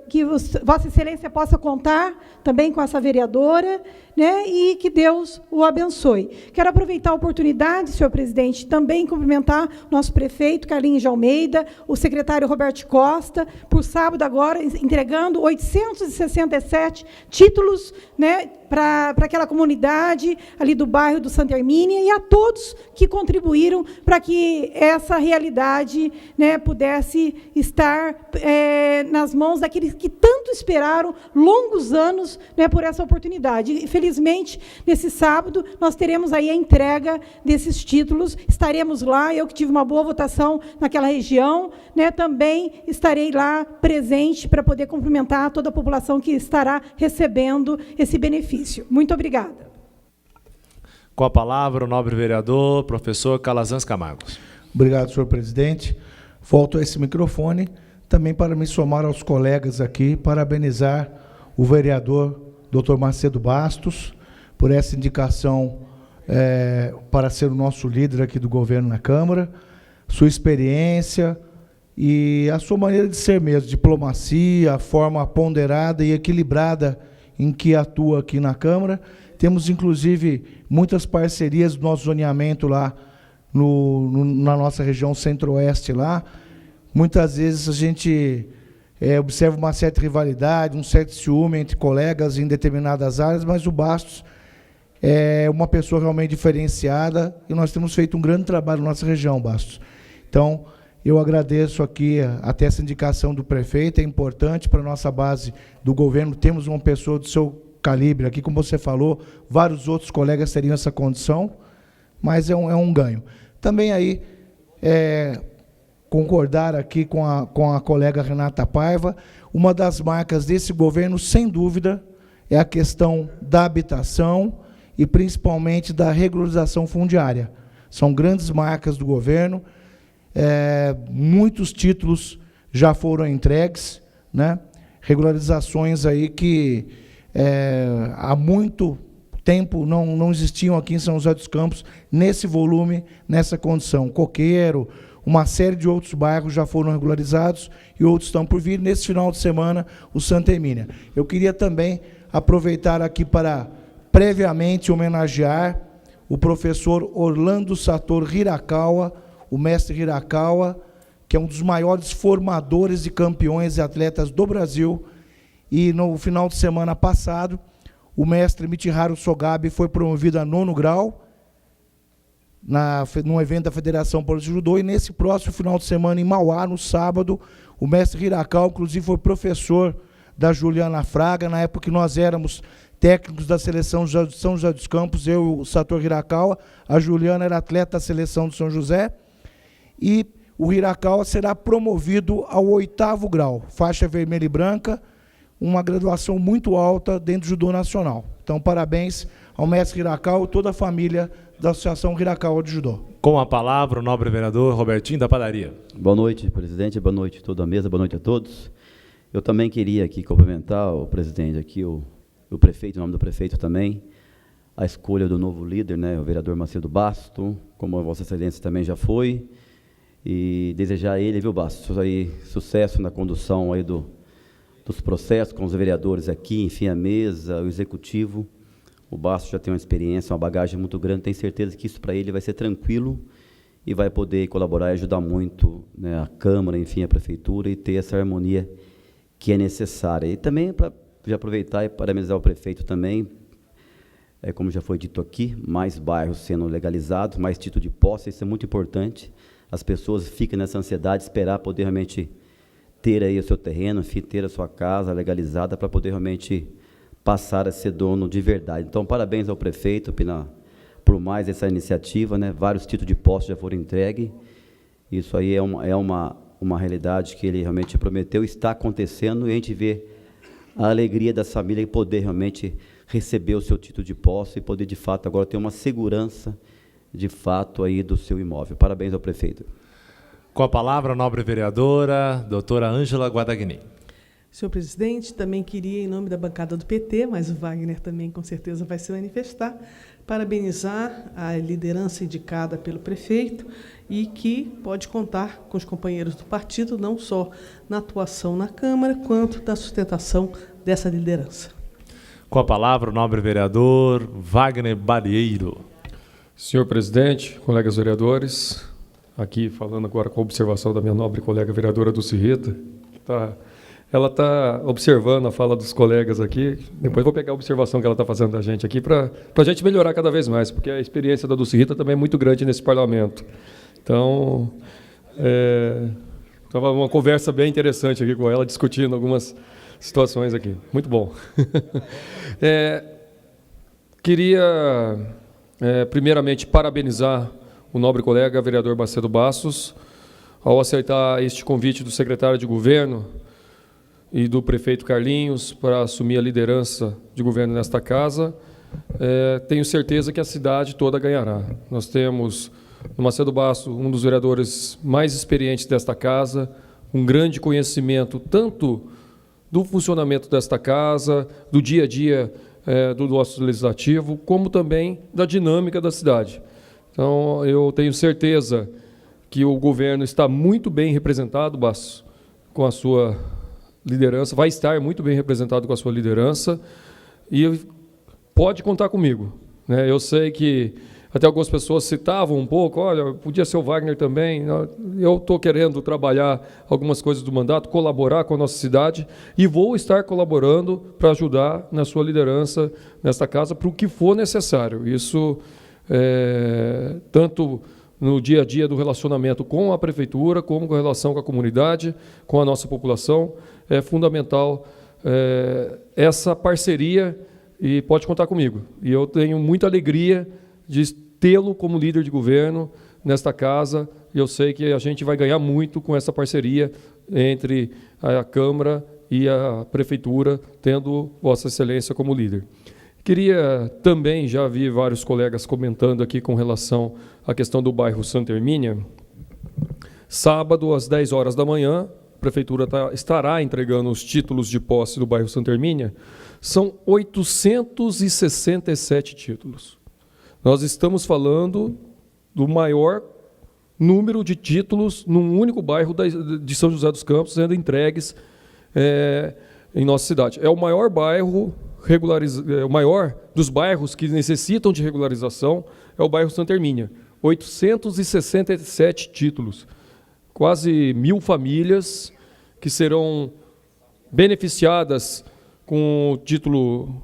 Speaker 16: Que Vossa Excelência possa contar também com essa vereadora, né, e que Deus o abençoe. Quero aproveitar a oportunidade, senhor presidente, também cumprimentar nosso prefeito, Carlinhos de Almeida, o secretário Roberto Costa, por sábado agora, entregando 867 títulos, né, para aquela comunidade ali do bairro do Santa Hermínia, e a todos que contribuíram para que essa realidade, né, pudesse estar nas mãos daqueles que tanto esperaram longos anos, né, por essa oportunidade. E, felizmente, nesse sábado, nós teremos aí a entrega desses títulos, estaremos lá, eu que tive uma boa votação naquela região, né, também estarei lá presente para poder cumprimentar toda a população que estará recebendo esse benefício. Muito obrigada.
Speaker 2: Com a palavra, o nobre vereador, professor Calazans Camargo.
Speaker 8: Obrigado, senhor presidente. Volto a esse microfone também para me somar aos colegas aqui, parabenizar o vereador Dr. Macedo Bastos por essa indicação para ser o nosso líder aqui do governo na Câmara, sua experiência e a sua maneira de ser mesmo, diplomacia, a forma ponderada e equilibrada em que atua aqui na Câmara. Temos, inclusive, muitas parcerias do nosso zoneamento lá na nossa região centro-oeste lá. Muitas vezes a gente observa uma certa rivalidade, um certo ciúme entre colegas em determinadas áreas, mas o Bastos é uma pessoa realmente diferenciada e nós temos feito um grande trabalho na nossa região, Bastos. Então, eu agradeço aqui até essa indicação do prefeito, é importante para a nossa base do governo, temos uma pessoa do seu calibre aqui, como você falou, vários outros colegas teriam essa condição, mas é um ganho. Também aí, concordar aqui com a colega Renata Paiva, uma das marcas desse governo, sem dúvida, é a questão da habitação e principalmente da regularização fundiária. São grandes marcas do governo, muitos títulos já foram entregues, né? Regularizações aí que há muito tempo não existiam aqui em São José dos Campos nesse volume, nessa condição. Coqueiro, uma série de outros bairros já foram regularizados e outros estão por vir. Nesse final de semana, o Santa Hermínia. Eu queria também aproveitar aqui para previamente homenagear o professor Orlando Sator Hirakawa, o mestre Hirakawa, que é um dos maiores formadores de campeões e atletas do Brasil. E no final de semana passado, o mestre Michiharu Sogabe foi promovido a 9º grau, num evento da Federação Paulista de Judô, e nesse próximo final de semana, em Mauá, no sábado, o mestre Hirakawa, inclusive, foi professor da Juliana Fraga, na época que nós éramos técnicos da seleção de São José dos Campos, eu e o Sator Hirakawa, a Juliana era atleta da seleção de São José, e o Hirakawa será promovido ao 8º grau, faixa vermelha e branca, uma graduação muito alta dentro do judô nacional. Então, parabéns ao mestre Hirakawa e toda a família da Associação Hirakawa de Judô.
Speaker 2: Com a palavra, o nobre vereador Robertinho da Padaria.
Speaker 17: Boa noite, presidente, boa noite a toda a mesa, boa noite a todos. Eu também queria aqui cumprimentar o presidente aqui, o prefeito, em nome do prefeito também, a escolha do novo líder, né, o vereador Macedo Bastos, como a Vossa Excelência também já foi, e desejar a ele, viu, Bastos, aí, sucesso na condução aí dos processos com os vereadores aqui, enfim, a mesa, o executivo. O Bastos já tem uma experiência, uma bagagem muito grande, tenho certeza que isso para ele vai ser tranquilo e vai poder colaborar e ajudar muito, né, a Câmara, enfim, a Prefeitura, e ter essa harmonia que é necessária. E também para já aproveitar e parabenizar o prefeito também, como já foi dito aqui, mais bairros sendo legalizados, mais título de posse, isso é muito importante. As pessoas ficam nessa ansiedade, esperar poder realmente ter aí o seu terreno, enfim, ter a sua casa legalizada para poder realmente passar a ser dono de verdade. Então, parabéns ao prefeito por mais essa iniciativa, né? Vários títulos de posse já foram entregues. Isso aí é uma realidade que ele realmente prometeu, está acontecendo, e a gente vê a alegria das famílias em poder realmente receber o seu título de posse e poder, de fato, agora ter uma segurança, de fato, aí do seu imóvel. Parabéns ao prefeito.
Speaker 2: Com a palavra, a nobre vereadora, doutora Ângela Guadagni.
Speaker 6: Senhor presidente, também queria, em nome da bancada do PT, mas o Wagner também com certeza vai se manifestar, parabenizar a liderança indicada pelo prefeito e que pode contar com os companheiros do partido, não só na atuação na Câmara, quanto na sustentação dessa liderança.
Speaker 2: Com a palavra, o nobre vereador Wagner Balieiro.
Speaker 5: Senhor presidente, colegas vereadores, aqui falando agora com a observação da minha nobre colega vereadora Dulce Rita, ela está observando a fala dos colegas aqui, depois vou pegar a observação que ela está fazendo da gente aqui para a gente melhorar cada vez mais, porque a experiência da Dulce Rita também é muito grande nesse parlamento. Então, estava uma conversa bem interessante aqui com ela, discutindo algumas situações aqui. Muito bom. Queria, primeiramente, parabenizar o nobre colega vereador Macedo Bastos ao aceitar este convite do secretário de governo e do prefeito Carlinhos para assumir a liderança de governo nesta casa. Tenho certeza que a cidade toda ganhará. Nós temos no Macedo Bastos um dos vereadores mais experientes desta casa, um grande conhecimento tanto do funcionamento desta casa, do dia a dia do nosso legislativo, como também da dinâmica da cidade. Então, eu tenho certeza que o governo está muito bem representado, Bastos, com a sua liderança, vai estar muito bem representado com a sua liderança e pode contar comigo, né? Eu sei que até algumas pessoas citavam um pouco, olha, podia ser o Wagner também. Eu estou querendo trabalhar algumas coisas do mandato, colaborar com a nossa cidade e vou estar colaborando para ajudar na sua liderança nesta casa para o que for necessário. Isso, tanto no dia a dia do relacionamento com a prefeitura, como com a relação com a comunidade, com a nossa população, é fundamental essa parceria e pode contar comigo. E eu tenho muita alegria de tê-lo como líder de governo nesta casa, e eu sei que a gente vai ganhar muito com essa parceria entre a Câmara e a Prefeitura, tendo Vossa Excelência como líder. Queria também, já vi vários colegas comentando aqui com relação à questão do bairro Santa Hermínia. Sábado, às 10 horas da manhã, a Prefeitura estará entregando os títulos de posse do bairro Santa Hermínia. São 867 títulos. Nós estamos falando do maior número de títulos num único bairro de São José dos Campos sendo entregues em nossa cidade. É o maior bairro o maior dos bairros que necessitam de regularização é o bairro Santa Hermínia. 867 títulos, quase 1.000 famílias que serão beneficiadas com o título,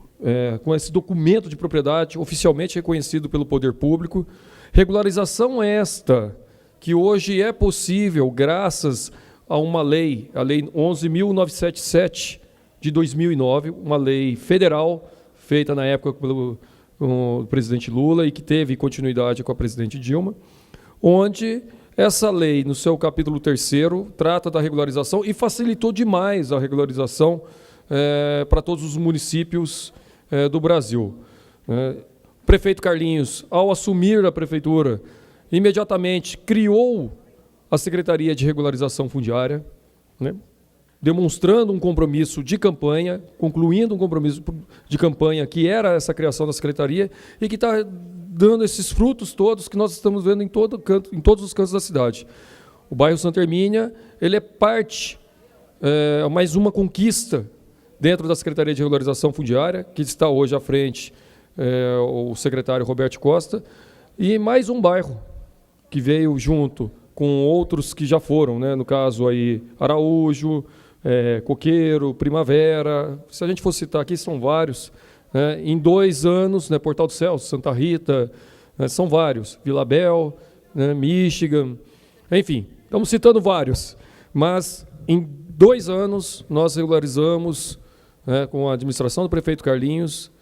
Speaker 5: com esse documento de propriedade oficialmente reconhecido pelo poder público. Regularização esta que hoje é possível graças a uma lei, a Lei 11.977 de 2009, uma lei federal feita na época pelo presidente Lula e que teve continuidade com a presidente Dilma, onde essa lei, no seu capítulo 3º, trata da regularização e facilitou demais a regularização para todos os municípios do Brasil. O prefeito Carlinhos, ao assumir a prefeitura, imediatamente criou a Secretaria de Regularização Fundiária, né, demonstrando um compromisso de campanha, concluindo um compromisso de campanha que era essa criação da Secretaria e que está dando esses frutos todos que nós estamos vendo em todos os cantos da cidade. O bairro Santa Hermínia, ele é parte, mais uma conquista dentro da Secretaria de Regularização Fundiária, que está hoje à frente o secretário Roberto Costa, e mais um bairro que veio junto com outros que já foram, né? No caso aí Araújo, Coqueiro, Primavera, se a gente for citar aqui, são vários. Né? Em 2 anos, né, Portal do Celso, Santa Rita, né, são vários, Vila Bel, né, Michigan, enfim, estamos citando vários, mas em 2 anos nós regularizamos, né, com a administração do prefeito Carlinhos,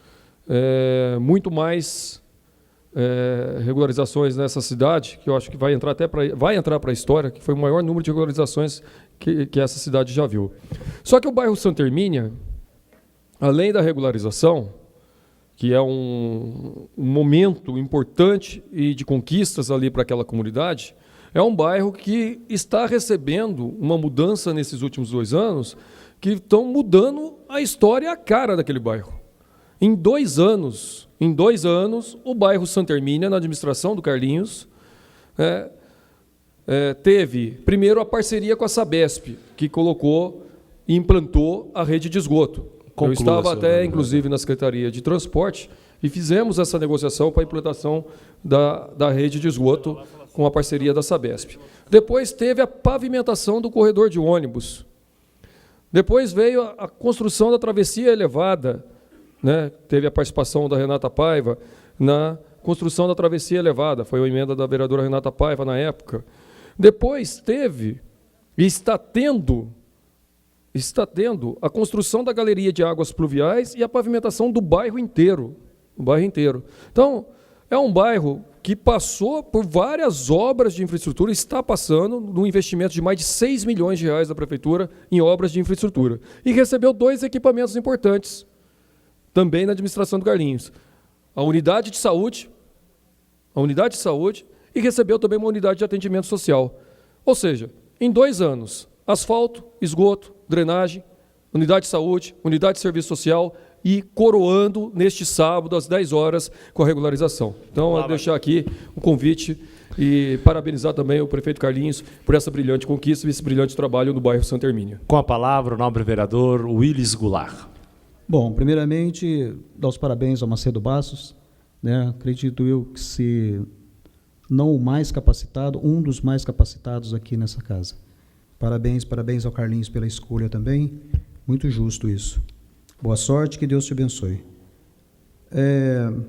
Speaker 5: muito mais regularizações nessa cidade, que eu acho que vai entrar para a história, que foi o maior número de regularizações que essa cidade já viu. Só que o bairro Santa Hermínia, além da regularização, que é um momento importante e de conquistas ali para aquela comunidade, é um bairro que está recebendo uma mudança nesses últimos 2 anos, que estão mudando a história e a cara daquele bairro. Em 2 anos, o bairro Santa Hermínia, na administração do Carlinhos, teve, primeiro, a parceria com a Sabesp, que colocou e implantou a rede de esgoto. Eu estava até, inclusive, na Secretaria de Transporte e fizemos essa negociação para a implantação da rede de esgoto com a parceria da Sabesp. Depois teve a pavimentação do corredor de ônibus. Depois veio a construção da travessia elevada, né? Teve a participação da Renata Paiva na construção da travessia elevada, foi uma emenda da vereadora Renata Paiva na época. Depois teve, e está tendo a construção da galeria de águas pluviais e a pavimentação do bairro inteiro. Então, é um bairro que passou por várias obras de infraestrutura, está passando num investimento de mais de 6 milhões de reais da Prefeitura em obras de infraestrutura. E recebeu 2 equipamentos importantes, também na administração do Carlinhos. A unidade de saúde, e recebeu também uma unidade de atendimento social. Ou seja, em 2 anos, asfalto, esgoto, drenagem, unidade de saúde, unidade de serviço social e coroando neste sábado, às 10 horas, com a regularização. Então, eu deixar aqui um convite e parabenizar também o prefeito Carlinhos por essa brilhante conquista e esse brilhante trabalho no bairro Santa Hermínia.
Speaker 2: Com a palavra, o nobre vereador Willis Goulart.
Speaker 10: Bom, primeiramente, dar os parabéns ao Macedo Bastos, né? Acredito eu que se não o mais capacitado, um dos mais capacitados aqui nessa casa. Parabéns ao Carlinhos pela escolha também, muito justo isso. Boa sorte, que Deus te abençoe.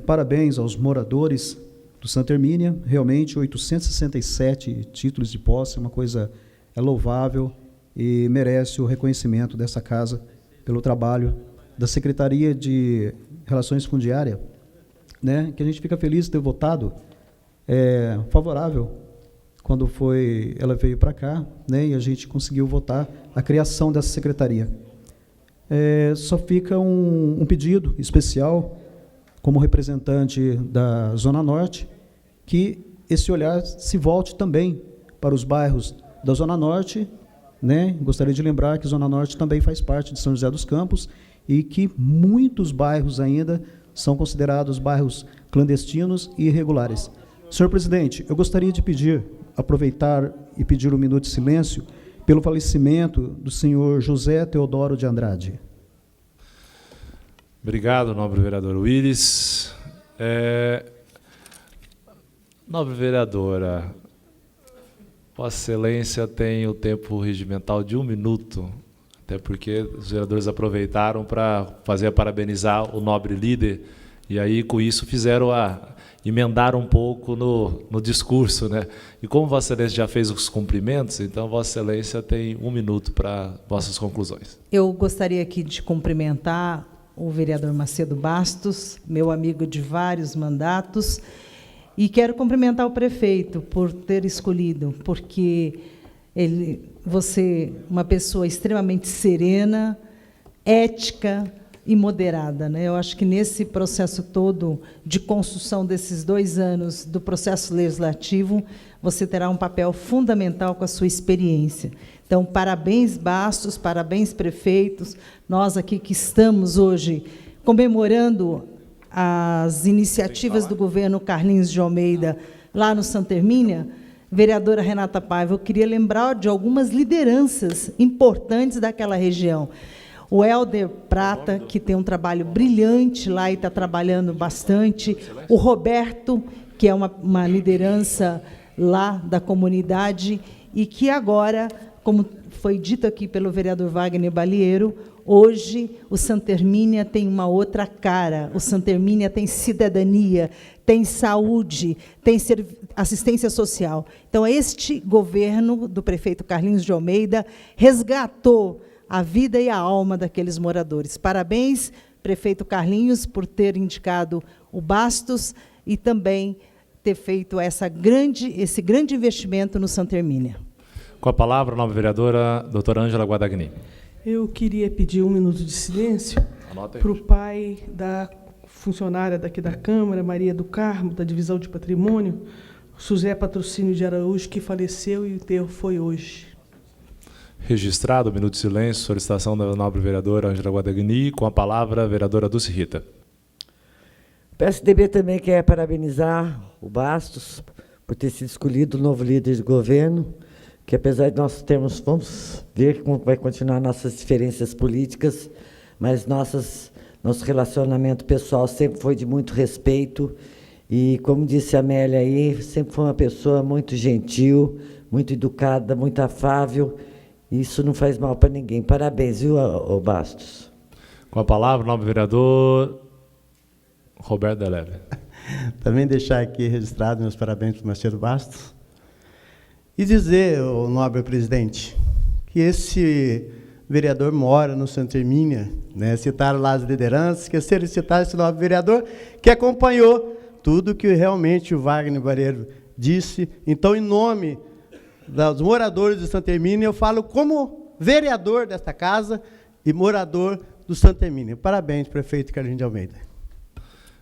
Speaker 10: Parabéns aos moradores do Santa Hermínia, realmente 867 títulos de posse, uma coisa louvável e merece o reconhecimento dessa casa pelo trabalho da Secretaria de Relações Fundiárias, né, que a gente fica feliz de ter votado favorável quando ela veio para cá, né, e a gente conseguiu votar a criação dessa secretaria. Só fica um pedido especial, como representante da Zona Norte, que esse olhar se volte também para os bairros da Zona Norte, né? Gostaria de lembrar que a Zona Norte também faz parte de São José dos Campos e que muitos bairros ainda são considerados bairros clandestinos e irregulares. Senhor presidente, eu gostaria de aproveitar e pedir um minuto de silêncio pelo falecimento do senhor José Teodoro de Andrade.
Speaker 2: Obrigado, nobre vereador Willis. Nobre vereadora, Vossa Excelência tem o tempo regimental de 1 minuto, até porque os vereadores aproveitaram para parabenizar o nobre líder, e aí com isso emendaram um pouco no discurso, né? E como Vossa Excelência já fez os cumprimentos, então Vossa Excelência tem 1 minuto para vossas conclusões.
Speaker 18: Eu gostaria aqui de cumprimentar o vereador Macedo Bastos, meu amigo de vários mandatos, e quero cumprimentar o prefeito por ter escolhido, porque você, uma pessoa extremamente serena, ética e moderada, né? Eu acho que nesse processo todo de construção desses 2 anos do processo legislativo, você terá um papel fundamental com a sua experiência. Então, parabéns, Bastos, parabéns, prefeitos. Nós aqui que estamos hoje comemorando as iniciativas do governo Carlinhos de Almeida lá no Santa Hermínia, vereadora Renata Paiva, eu queria lembrar de algumas lideranças importantes daquela região. O Helder Prata, que tem um trabalho brilhante lá e está trabalhando bastante. O Roberto, que é uma liderança lá da comunidade e que agora, como foi dito aqui pelo vereador Wagner Balieiro, hoje o Santa Hermínia tem uma outra cara. O Santa Hermínia tem cidadania, tem saúde, tem assistência social. Então, este governo do prefeito Carlinhos de Almeida resgatou a vida e a alma daqueles moradores. Parabéns, prefeito Carlinhos, por ter indicado o Bastos e também ter feito esse grande investimento no Santa Hermínia.
Speaker 2: Com a palavra, a nova vereadora, doutora Ângela Guadagni.
Speaker 6: Eu queria pedir 1 minuto de silêncio para o pai da funcionária daqui da Câmara, Maria do Carmo, da Divisão de Patrimônio, José Patrocínio de Araújo, que faleceu e o enterro foi hoje.
Speaker 2: Registrado o minuto de silêncio, solicitação da nobre vereadora Ângela Guadagni. Com a palavra, a vereadora Dulce Rita.
Speaker 12: O PSDB também quer parabenizar o Bastos por ter sido escolhido o novo líder de governo, que apesar de nós termos, vamos ver como vai continuar nossas diferenças políticas, mas nosso relacionamento pessoal sempre foi de muito respeito e, como disse a Amélia aí, sempre foi uma pessoa muito gentil, muito educada, muito afável, e isso não faz mal para ninguém. Parabéns, viu, Bastos?
Speaker 2: Com a palavra, o nobre vereador Roberto Deleve.
Speaker 11: Também deixar aqui registrado meus parabéns para o Macedo Bastos. E dizer, o nobre presidente, que esse vereador mora no Santa Hermínia, né? Citaram lá as lideranças, esqueceram de citar esse nobre vereador que acompanhou tudo que realmente o Wagner Barreiro disse. Então, em nome dos moradores de Santa Hermínia, eu falo como vereador desta casa e morador do Santa Hermínia. Parabéns, prefeito Carlinhos de Almeida.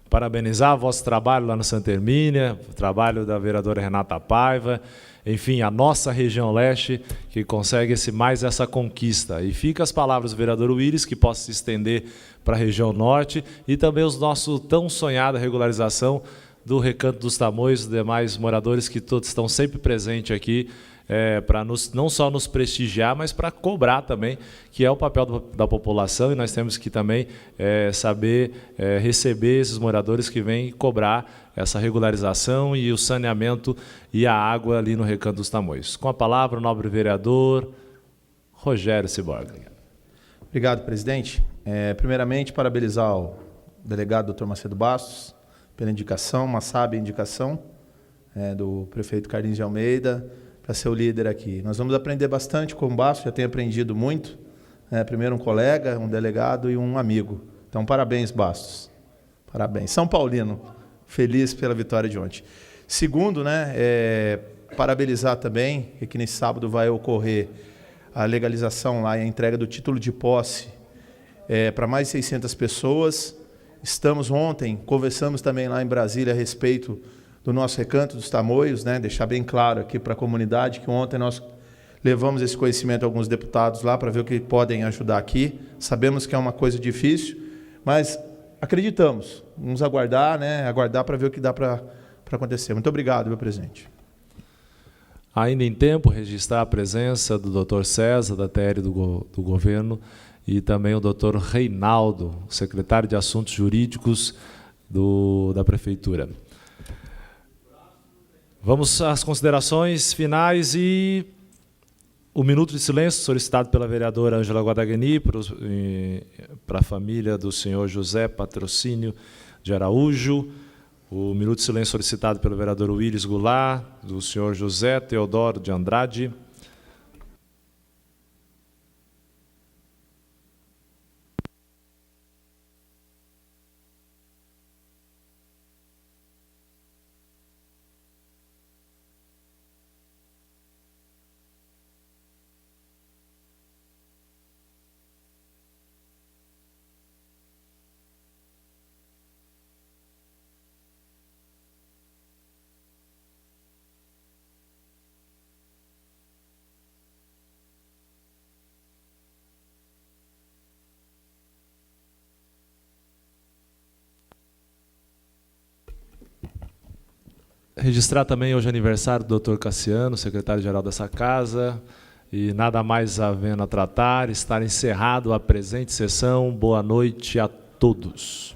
Speaker 2: Parabenizar o vosso trabalho lá no Santa Hermínia, o trabalho da vereadora Renata Paiva, enfim, a nossa região leste, que consegue mais essa conquista. E fica as palavras do vereador Willis, que possa se estender para a região norte, e também os nossos tão sonhada regularização do Recanto dos Tamoios, os demais moradores que todos estão sempre presentes aqui, para não só nos prestigiar, mas para cobrar também, que é o papel da população, e nós temos que também saber receber esses moradores que vêm cobrar essa regularização e o saneamento e a água ali no Recanto dos Tamoios. Com a palavra, o nobre vereador Rogério Ciborga.
Speaker 4: Obrigado, presidente. Primeiramente, parabenizar o delegado Dr. Macedo Bastos pela indicação, uma sábia indicação do prefeito Carlinhos de Almeida, para ser o líder aqui. Nós vamos aprender bastante com o Bastos, já tenho aprendido muito. Primeiro um colega, um delegado e um amigo. Então, parabéns, Bastos. Parabéns. São Paulino, feliz pela vitória de ontem. Segundo, parabenizar também, que nesse sábado vai ocorrer a legalização lá e a entrega do título de posse para mais de 600 pessoas. Conversamos também lá em Brasília a respeito do nosso Recanto dos Tamoios, deixar bem claro aqui para a comunidade que ontem nós levamos esse conhecimento a alguns deputados lá para ver o que podem ajudar aqui. Sabemos que é uma coisa difícil, mas acreditamos. Vamos aguardar, aguardar para ver o que dá para acontecer. Muito obrigado, meu presidente.
Speaker 2: Ainda em tempo, registrar a presença do Dr. César, da TR do Governo, e também o Dr. Reinaldo, secretário de Assuntos Jurídicos da Prefeitura. Vamos às considerações finais e o minuto de silêncio solicitado pela vereadora Ângela Guadagni para a família do senhor José Patrocínio de Araújo. O minuto de silêncio solicitado pelo vereador Willis Goulart, do senhor José Teodoro de Andrade. Registrar também hoje aniversário do Dr. Cassiano, secretário-geral dessa casa, e nada mais havendo a tratar, estar encerrado a presente sessão. Boa noite a todos.